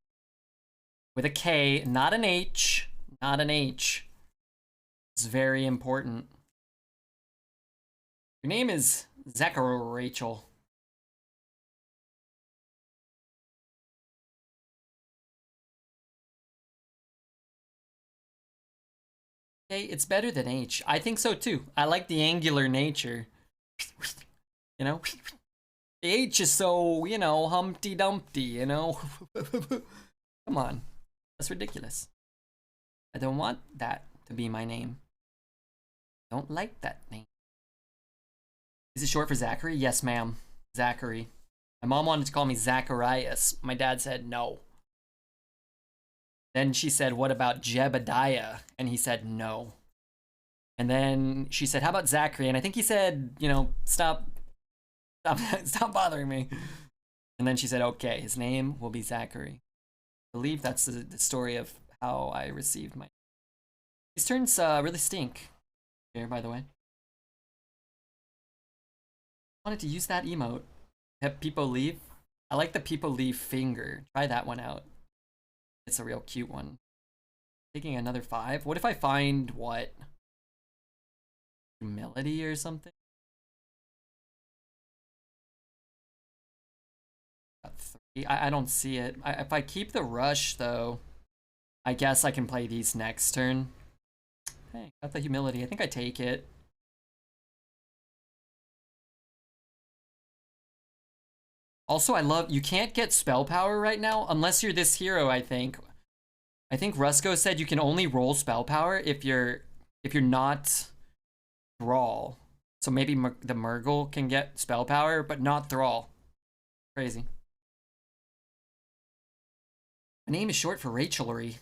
With a K, not an H. Not an H. It's very important. Your name is Zach or Rachel. Okay, it's better than H. I think so too. I like the angular nature. You know? The H is so, you know, Humpty Dumpty, you know? Come on. That's ridiculous. I don't want that to be my name. Don't like that name. Is it short for Zachary? Yes, ma'am. Zachary. My mom wanted to call me Zacharias. My dad said no. Then she said, what about Jebediah? And he said no. And then she said, how about Zachary? And I think he said, you know, stop bothering me. And then she said, okay, his name will be Zachary. I believe that's the story of how I received my. These turns really stink. Here, by the way. I wanted to use that emote. Have people leave? I like the people leave finger. Try that one out. It's a real cute one. Taking another 5. What if I find what? Humility or something? Got 3. I don't see it. If I keep the rush though, I guess I can play these next turn. Hey, got the humility. I think I take it. Also, I love, you can't get spell power right now unless you're this hero, I think. I think Rusko said you can only roll spell power if you're not Thrall. So maybe the Murgle can get spell power, but not Thrall. Crazy. My name is short for Rachelery.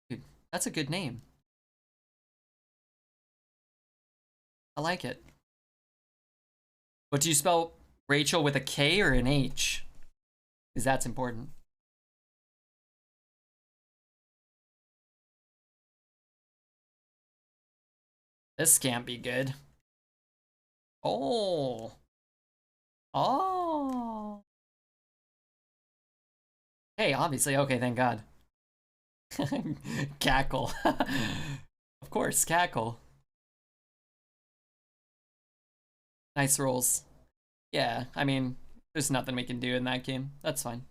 Dude, that's a good name. I like it. But do you spell Rachel with a K or an H? Because that's important. This can't be good. Oh. Oh. Hey, obviously. Okay, thank God. Cackle. Of course, cackle. Nice rolls. Yeah, I mean, there's nothing we can do in that game. That's fine.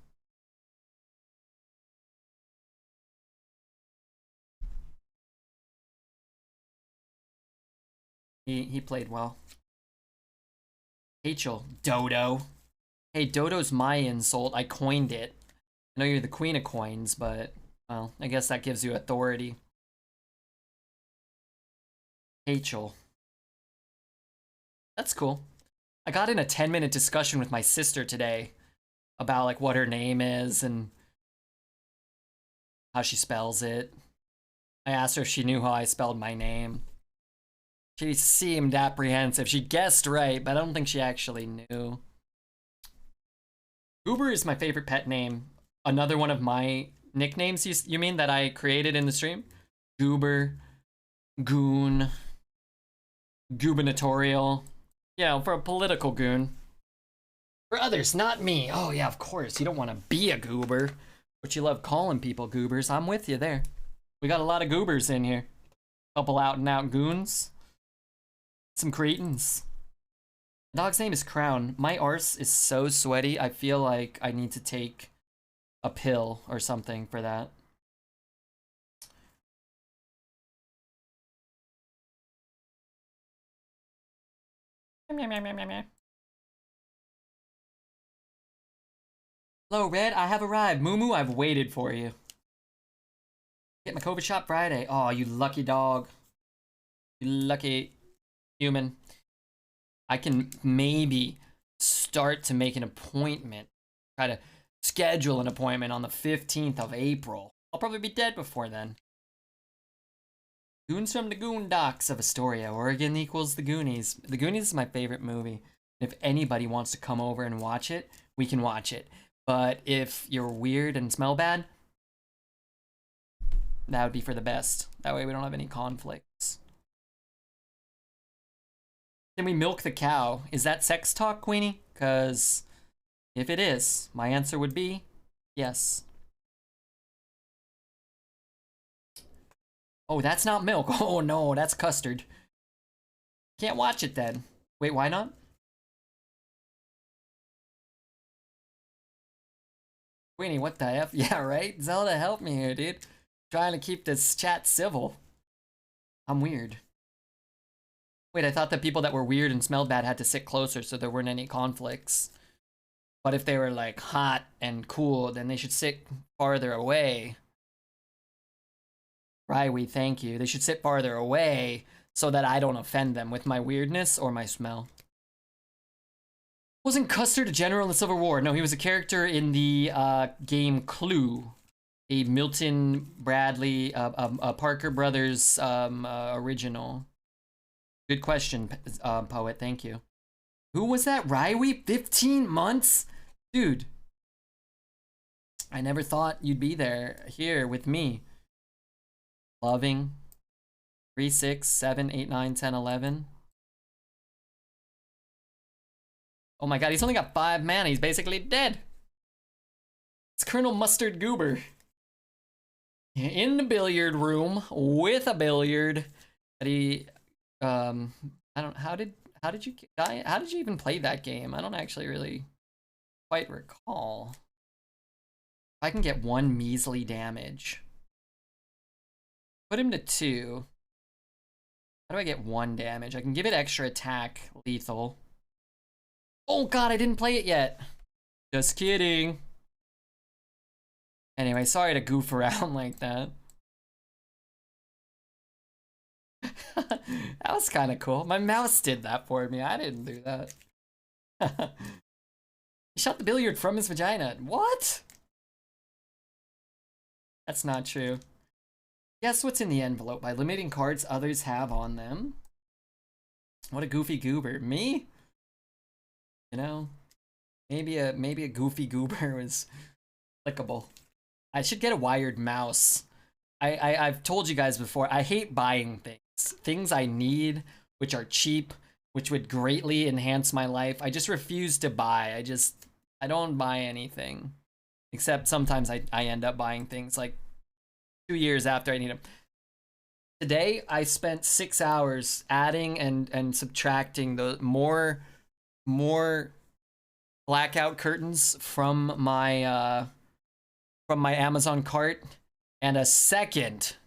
He played well. Rachel, Dodo. Hey, Dodo's my insult. I coined it. I know you're the queen of coins, but, well, I guess that gives you authority. Rachel. That's cool. I got in a 10-minute discussion with my sister today about, like, what her name is and how she spells it. I asked her if she knew how I spelled my name. She seemed apprehensive. She guessed right, but I don't think she actually knew. Goober is my favorite pet name. Another one of my nicknames, you mean, that I created in the stream? Goober, Goon, Gubernatorial. You know, for a political goon. For others, not me. Oh yeah, of course. You don't want to be a goober, but you love calling people goobers. I'm with you there. We got a lot of goobers in here. Couple out and out goons. Some cretins. Dog's name is Crown. My arse is so sweaty, I feel like I need to take a pill or something for that. Hello, Red. I have arrived. Moo, I've waited for you. Get my COVID shot Friday. Oh, you lucky dog. You lucky human. I can maybe start to make an appointment. Try to schedule an appointment on the 15th of April. I'll probably be dead before then. Goons from the Goondocks of Astoria, Oregon equals the Goonies. The Goonies is my favorite movie. If anybody wants to come over and watch it, we can watch it. But if you're weird and smell bad, that would be for the best. That way we don't have any conflicts. Can we milk the cow? Is that sex talk, Queenie? Because if it is, my answer would be yes. Oh, that's not milk. Oh no, that's custard. Can't watch it then. Wait, why not? Queenie, what the F? Yeah, right? Zelda, help me here, dude. Trying to keep this chat civil. I'm weird. Wait, I thought that people that were weird and smelled bad had to sit closer so there weren't any conflicts. But if they were like hot and cool, then they should sit farther away. Rywee, thank you. They should sit farther away so that I don't offend them with my weirdness or my smell. Wasn't Custer a general in the Civil War? No, he was a character in the game Clue, a Milton Bradley, Parker Brothers original. Good question, Poet. Thank you. Who was that? Rywee? 15 months? Dude. I never thought you'd be there here with me. Loving. 3, 6, 7, 8, 9, 10, 11. Oh my god, he's only got 5 mana. He's basically dead. It's Colonel Mustard Goober. In the billiard room with a billiard. But he, I don't, how did you die? How did you even play that game? I don't actually really quite recall. I can get 1 measly damage. Put him to 2. How do I get 1 damage? I can give it extra attack, lethal. Oh god, I didn't play it yet. Just kidding. Anyway, sorry to goof around like that. That was kind of cool. My mouse did that for me. I didn't do that. He shot the billiard from his vagina. What? That's not true. Guess what's in the envelope? By limiting cards others have on them. What a goofy goober. Me? You know? Maybe a goofy goober was applicable. I should get a wired mouse. I've told you guys before, I hate buying things. Things I need, which are cheap, which would greatly enhance my life. I just refuse to buy. I don't buy anything. Except sometimes I end up buying things like 2 years after I need them. Today, I spent 6 hours adding and subtracting the more blackout curtains from my Amazon cart and a second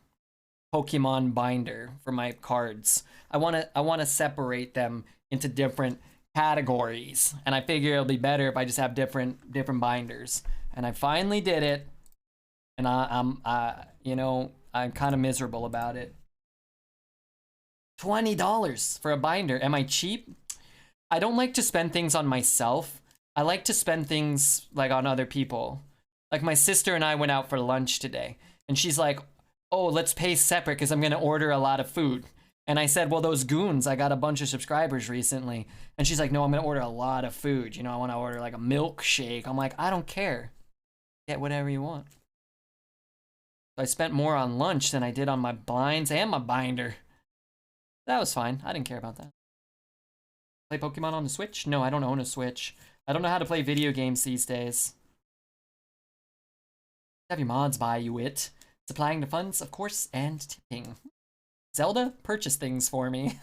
Pokemon binder for my cards. I want to separate them into different categories, and I figure it'll be better if I just have different binders. And I finally did it, and I'm kind of miserable about it. $20 for a binder. Am I cheap? I don't like to spend things on myself. I like to spend things like on other people. Like my sister and I went out for lunch today, and she's like, "Oh, let's pay separate because I'm gonna order a lot of food." And I said, "Well, those goons, I got a bunch of subscribers recently." And she's like, "No, I'm gonna order a lot of food. You know, I want to order like a milkshake." I'm like, "I don't care. Get whatever you want." So I spent more on lunch than I did on my blinds and my binder. That was fine. I didn't care about that. Play Pokemon on the Switch? No, I don't own a Switch. I don't know how to play video games these days. Have your mods buy you it. Supplying the funds, of course, and tipping. Zelda, purchase things for me.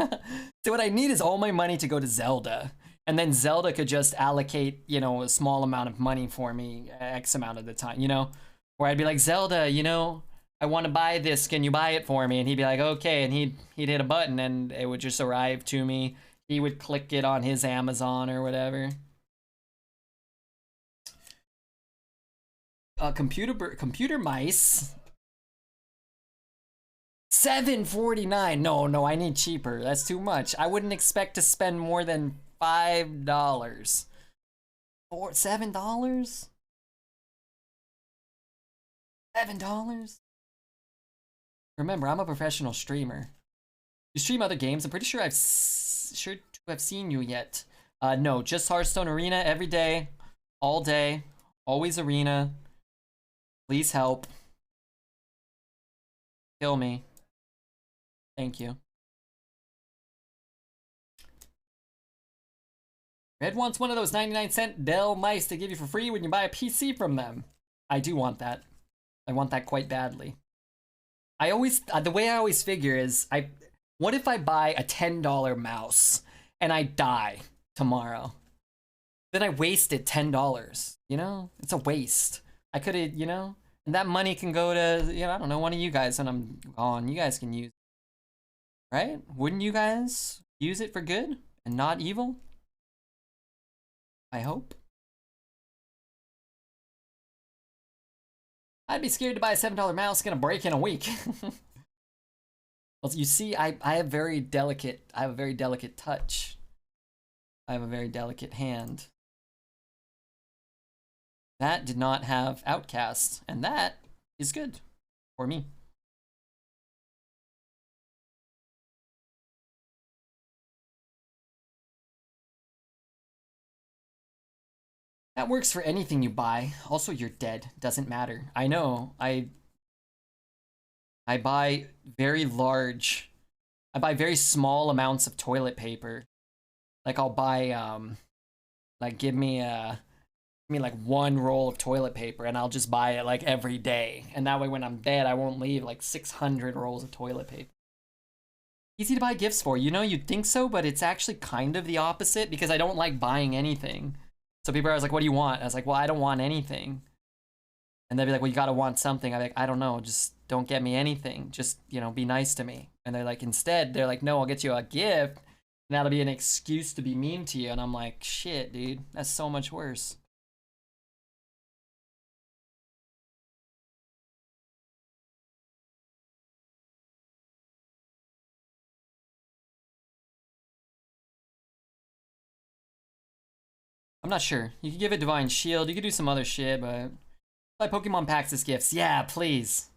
So what I need is all my money to go to Zelda. And then Zelda could just allocate, you know, a small amount of money for me, X amount of the time, you know? Where I'd be like, "Zelda, you know, I want to buy this, can you buy it for me?" And he'd be like, "Okay," and he'd hit a button and it would just arrive to me. He would click it on his Amazon or whatever. Computer mice. $7.49. No, I need cheaper. That's too much. I wouldn't expect to spend more than $5. $7? $7? Remember, I'm a professional streamer. You stream other games? I'm pretty sure I've seen you yet. No, just Hearthstone Arena every day, all day, always Arena. Please help. Kill me. Thank you. Red wants one of those 99-cent Dell mice to give you for free when you buy a PC from them. I do want that. I want that quite badly. I always, the way I always figure is, what if I buy a $10 mouse and I die tomorrow? Then I wasted $10, you know? It's a waste. I could have, you know? And that money can go to, you know, I don't know, one of you guys when I'm gone. You guys can use it. Right? Wouldn't you guys use it for good and not evil? I hope. I'd be scared to buy a $7 mouse, gonna break in a week. Well, you see, I have very delicate, I have a very delicate touch. I have a very delicate hand. That did not have Outcast, and that is good for me. That works for anything you buy. Also, you're dead. Doesn't matter. I know. I buy very large. I buy very small amounts of toilet paper. Like I'll buy like give me like one roll of toilet paper and I'll just buy it like every day. And that way when I'm dead, I won't leave like 600 rolls of toilet paper. Easy to buy gifts for. You know, you'd think so, but it's actually kind of the opposite because I don't like buying anything. So people are always like, what do you want? I was like, well, I don't want anything. And they'd be like, well, you gotta want something. I'm like, I don't know, just don't get me anything. Just, you know, be nice to me. And they're like, instead, they're like, no, I'll get you a gift. And that'll be an excuse to be mean to you. And I'm like, shit, dude, that's so much worse. I'm not sure. You could give it Divine Shield. You could do some other shit, but buy Pokemon packs as gifts. Yeah, please.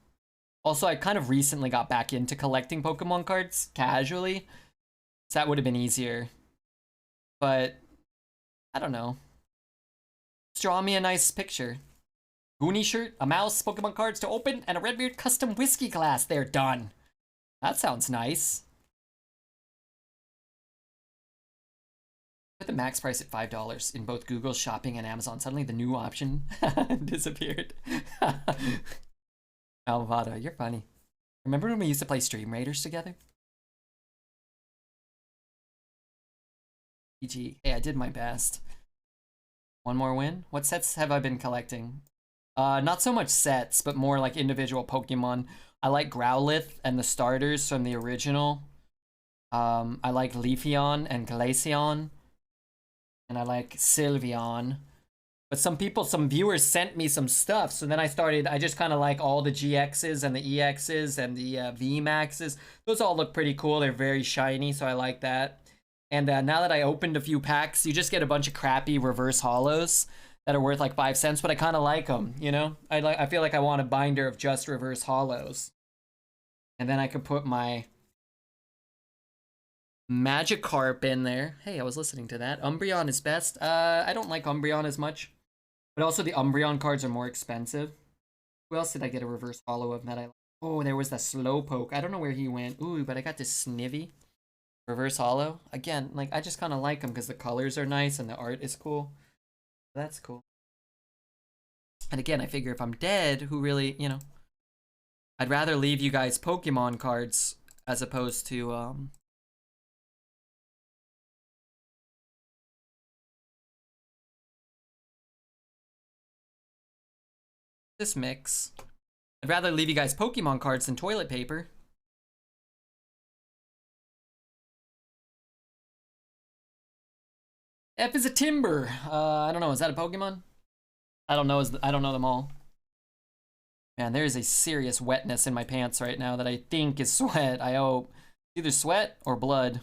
Also, I kind of recently got back into collecting Pokemon cards casually. So that would have been easier. But I don't know. Just draw me a nice picture. Goonie shirt, a mouse, Pokemon cards to open, and a Redbeard custom whiskey glass. They're done. That sounds nice. Put the max price at $5 in both Google Shopping and Amazon. Suddenly the new option disappeared. Alvada, you're funny. Remember when we used to play Stream Raiders together? GG. Hey, I did my best. One more win? What sets have I been collecting? Not so much sets, but more like individual Pokemon. I like Growlithe and the starters from the original. I like Leafeon and Glaceon. And I like Sylveon. But some viewers sent me some stuff, so then I just kind of like all the GXs and the EXs and the VMAXs. Those all look pretty cool. They're very shiny, so I like that. And now that I opened a few packs, you just get a bunch of crappy reverse holos that are worth like 5 cents, but I kind of like them, you know? I feel like I want a binder of just reverse holos. And then I could put my Magikarp in there. Hey, I was listening to that. Umbreon is best. I don't like Umbreon as much. But also the Umbreon cards are more expensive. Who else did I get a reverse holo of that I like? Oh, there was the Slowpoke. I don't know where he went. Ooh, but I got this Snivy. Reverse holo. Again, like, I just kind of like them because the colors are nice and the art is cool. That's cool. And again, I figure if I'm dead, who really, you know... I'd rather leave you guys Pokemon cards as opposed to, this mix. I'd rather leave you guys Pokemon cards than toilet paper. F is a Timber. I don't know. Is that a Pokemon? I don't know. I don't know them all. Man, there is a serious wetness in my pants right now that I think is sweat. I hope. Either sweat or blood.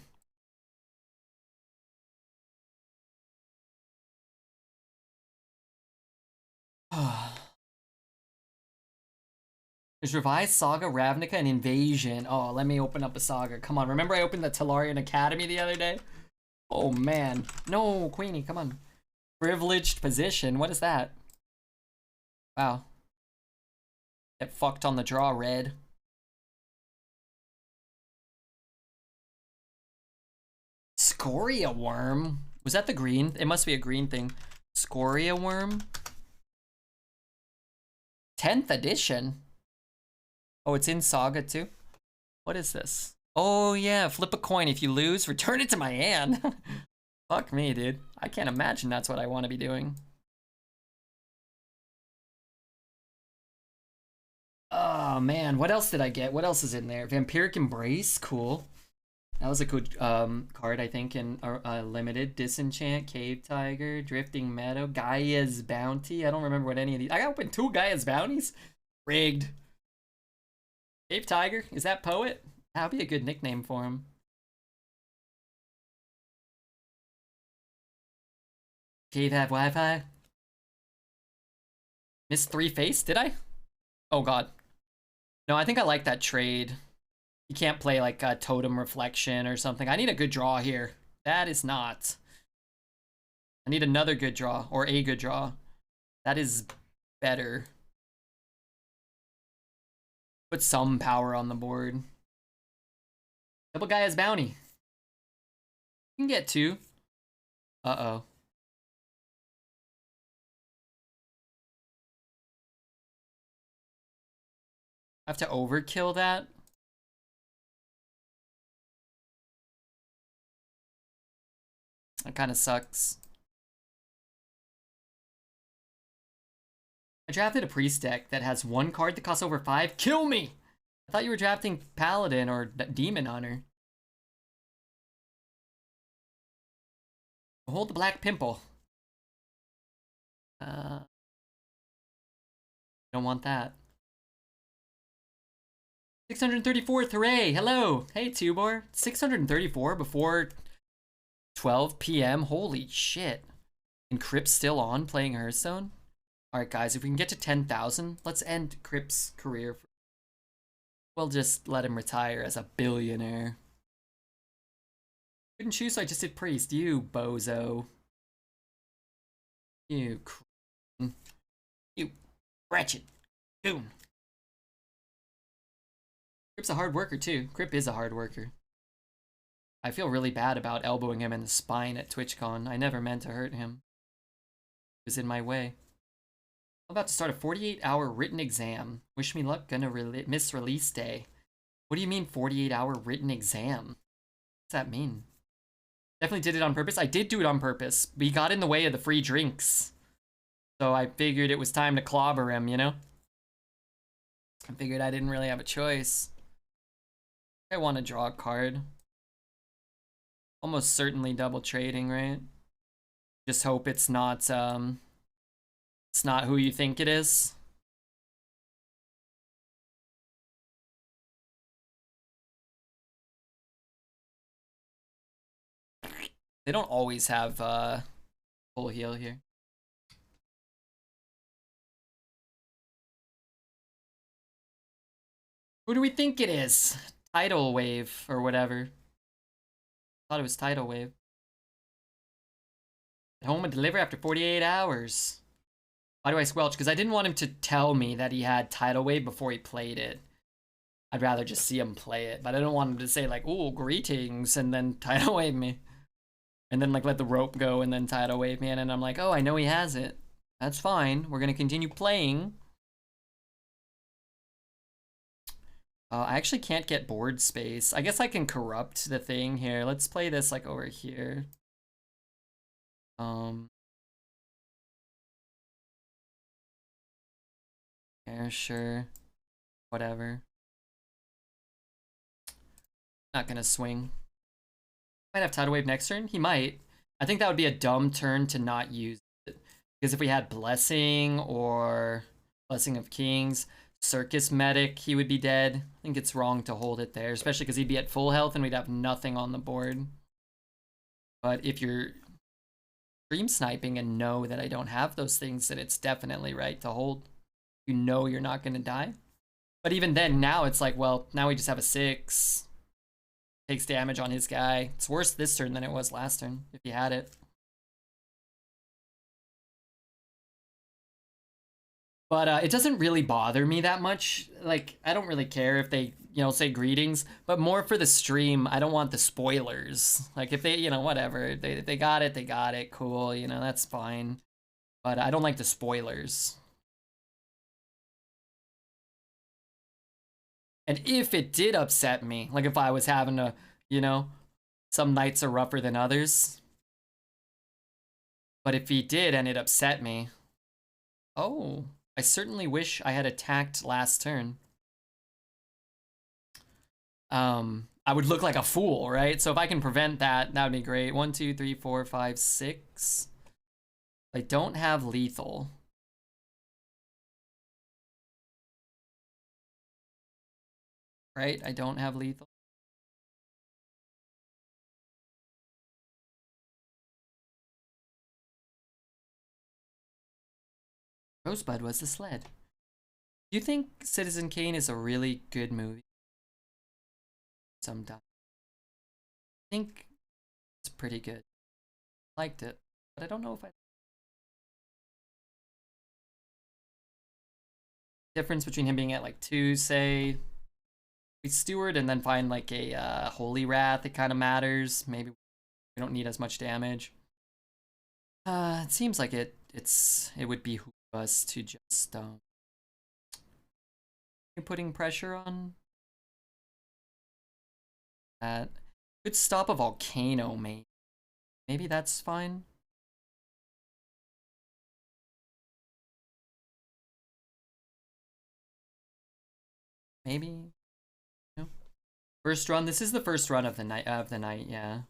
There's Revised, Saga, Ravnica, and Invasion. Oh, let me open up a Saga. Come on. Remember I opened the Tellurian Academy the other day? Oh, man. No, Queenie, come on. Privileged position. What is that? Wow. Get fucked on the draw, red. Scoria Worm? Was that the green? It must be a green thing. Scoria Worm? 10th edition? Oh, it's in Saga too? What is this? Oh yeah, flip a coin. If you lose, return it to my hand. Fuck me, dude. I can't imagine that's what I want to be doing. Oh man, what else did I get? What else is in there? Vampiric Embrace, cool. That was a good card, I think, in limited. Disenchant, Cave Tiger, Drifting Meadow, Gaia's Bounty. I don't remember what any of these. I opened 2 Gaia's Bounties. Rigged. Cave Tiger, is that Poet? That'd be a good nickname for him. Cave have Wi-Fi? Missed 3 face, did I? Oh god. No, I think I like that trade. You can't play like a Totem Reflection or something. I need a good draw here. That is not. I need another good draw, or a good draw. That is better. Put some power on the board. Double guy has bounty. You can get 2. Uh-oh. I have to overkill that? That kind of sucks. I drafted a priest deck that has 1 card that costs over 5. Kill me! I thought you were drafting Paladin or Demon Hunter. Hold the black pimple. Don't want that. 634th, hooray! Hello! Hey, Tubor. 634 before 12 p.m. Holy shit. And Crip's still on playing Hearthstone? Alright, guys, if we can get to 10,000, let's end Crip's career. We'll just let him retire as a billionaire. Couldn't choose, so I just did priest. You bozo. You wretched goon. Crip's a hard worker, too. Crip is a hard worker. I feel really bad about elbowing him in the spine at TwitchCon. I never meant to hurt him. It was in my way. I'm about to start a 48-hour written exam. Wish me luck, gonna miss release day. What do you mean 48-hour written exam? What's that mean? Definitely did it on purpose. I did do it on purpose. We got in the way of the free drinks. So I figured it was time to clobber him, you know? I figured I didn't really have a choice. I want to draw a card. Almost certainly double trading, right? Just hope it's not who you think it is. They don't always have full heal here. Who do we think it is? Tidal Wave or whatever. Thought it was Tidal Wave. At home and deliver after 48 hours. Why do I squelch? Because I didn't want him to tell me that he had Tidal Wave before he played it. I'd rather just see him play it. But I don't want him to say like, "Ooh, greetings," and then Tidal Wave me. And then like let the rope go and then Tidal Wave me. And then I'm like, oh, I know he has it. That's fine. We're going to continue playing. I actually can't get board space. I guess I can corrupt the thing here. Let's play this like over here. Yeah, sure. Whatever. Not gonna swing. Might have Tidal Wave next turn. He might. I think that would be a dumb turn to not use it. Because if we had Blessing or Blessing of Kings, Circus Medic, he would be dead. I think it's wrong to hold it there, especially because he'd be at full health and we'd have nothing on the board. But if you're stream sniping and know that I don't have those things, then it's definitely right to hold. You know you're not going to die. But even then, now it's like, well, now we just have a 6. Takes damage on his guy. It's worse this turn than it was last turn, if you had it. But it doesn't really bother me that much. Like, I don't really care if they, say greetings, but more for the stream, I don't want the spoilers. Like, if they, whatever, they got it, they got it, cool, that's fine. But I don't like the spoilers. And if it did upset me, like if I was having to, some nights are rougher than others. But if he did and it upset me, oh, I certainly wish I had attacked last turn. I would look like a fool, right? So if I can prevent that, that would be great. 1, 2, 3, 4, 5, 6. I don't have lethal. Right? I don't have lethal. Rosebud was the sled. Do you think Citizen Kane is a really good movie? Sometimes. I think it's pretty good. Liked it, but I don't know if I. Difference between him being at like 2, say, Steward, and then find like a Holy Wrath, it kind of matters. Maybe we don't need as much damage. It seems like it would behoove us to just putting pressure on that. Could stop a volcano, maybe. Maybe that's fine. Maybe. No. First run. This is the first run of the night. Yeah.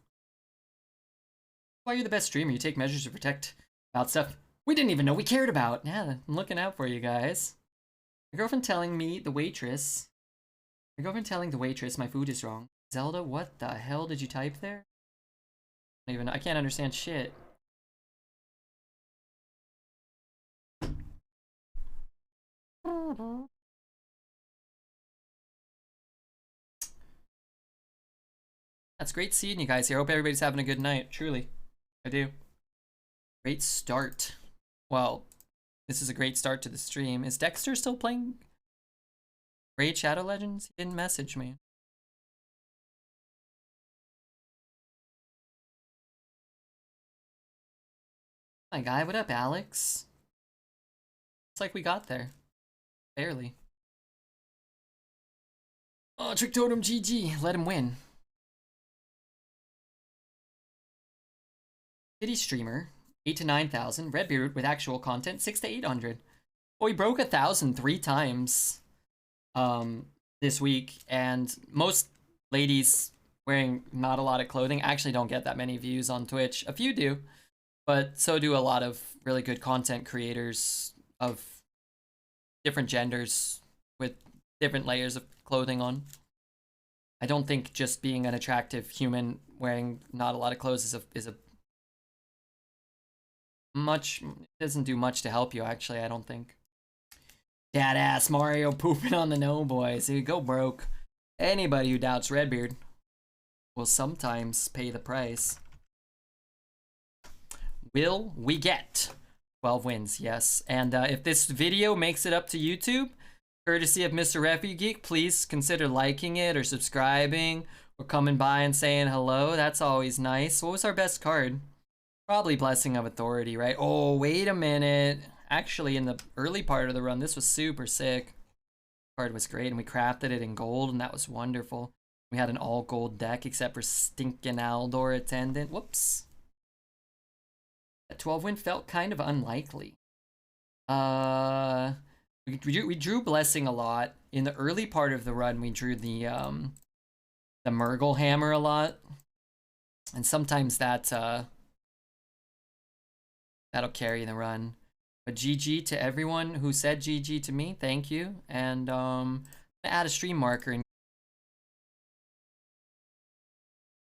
Why you're the best streamer? You take measures to protect about stuff we didn't even know we cared about. Yeah, I'm looking out for you guys. My girlfriend telling the waitress my food is wrong. Zelda, what the hell did you type there? I can't understand shit. That's great seeing you guys here. I hope everybody's having a good night. Truly. I do. Great start. Well, this is a great start to the stream. Is Dexter still playing Raid Shadow Legends? He didn't message me. My guy, what up, Alex? It's like we got there. Barely. Oh, Trick Totem GG. Let him win. City streamer, 8 to 9,000. Redbeard with actual content, 6 to 800. Oh, he broke 1,000 3 times this week, and most ladies wearing not a lot of clothing actually don't get that many views on Twitch. A few do, but so do a lot of really good content creators of different genders with different layers of clothing on. I don't think just being an attractive human wearing not a lot of clothes is a much, doesn't do much to help you, actually, I don't think. Dad ass Mario pooping on the no boys. He go broke. Anybody who doubts Redbeard will sometimes pay the price. Will we get 12 wins? Yes. And if this video makes it up to YouTube, courtesy of Mr. Refugeek, please consider liking it or subscribing or coming by and saying hello. That's always nice. What was our best card? Probably Blessing of Authority, right? Oh, wait a minute. Actually, in the early part of the run, this was super sick. The card was great, and we crafted it in gold, and that was wonderful. We had an all-gold deck, except for Stinkin' Aldor Attendant. Whoops. That 12-win felt kind of unlikely. We drew Blessing a lot. In the early part of the run, we drew the Murgle Hammer a lot. And sometimes that, that'll carry the run. But GG to everyone who said GG to me. Thank you. And add a stream marker in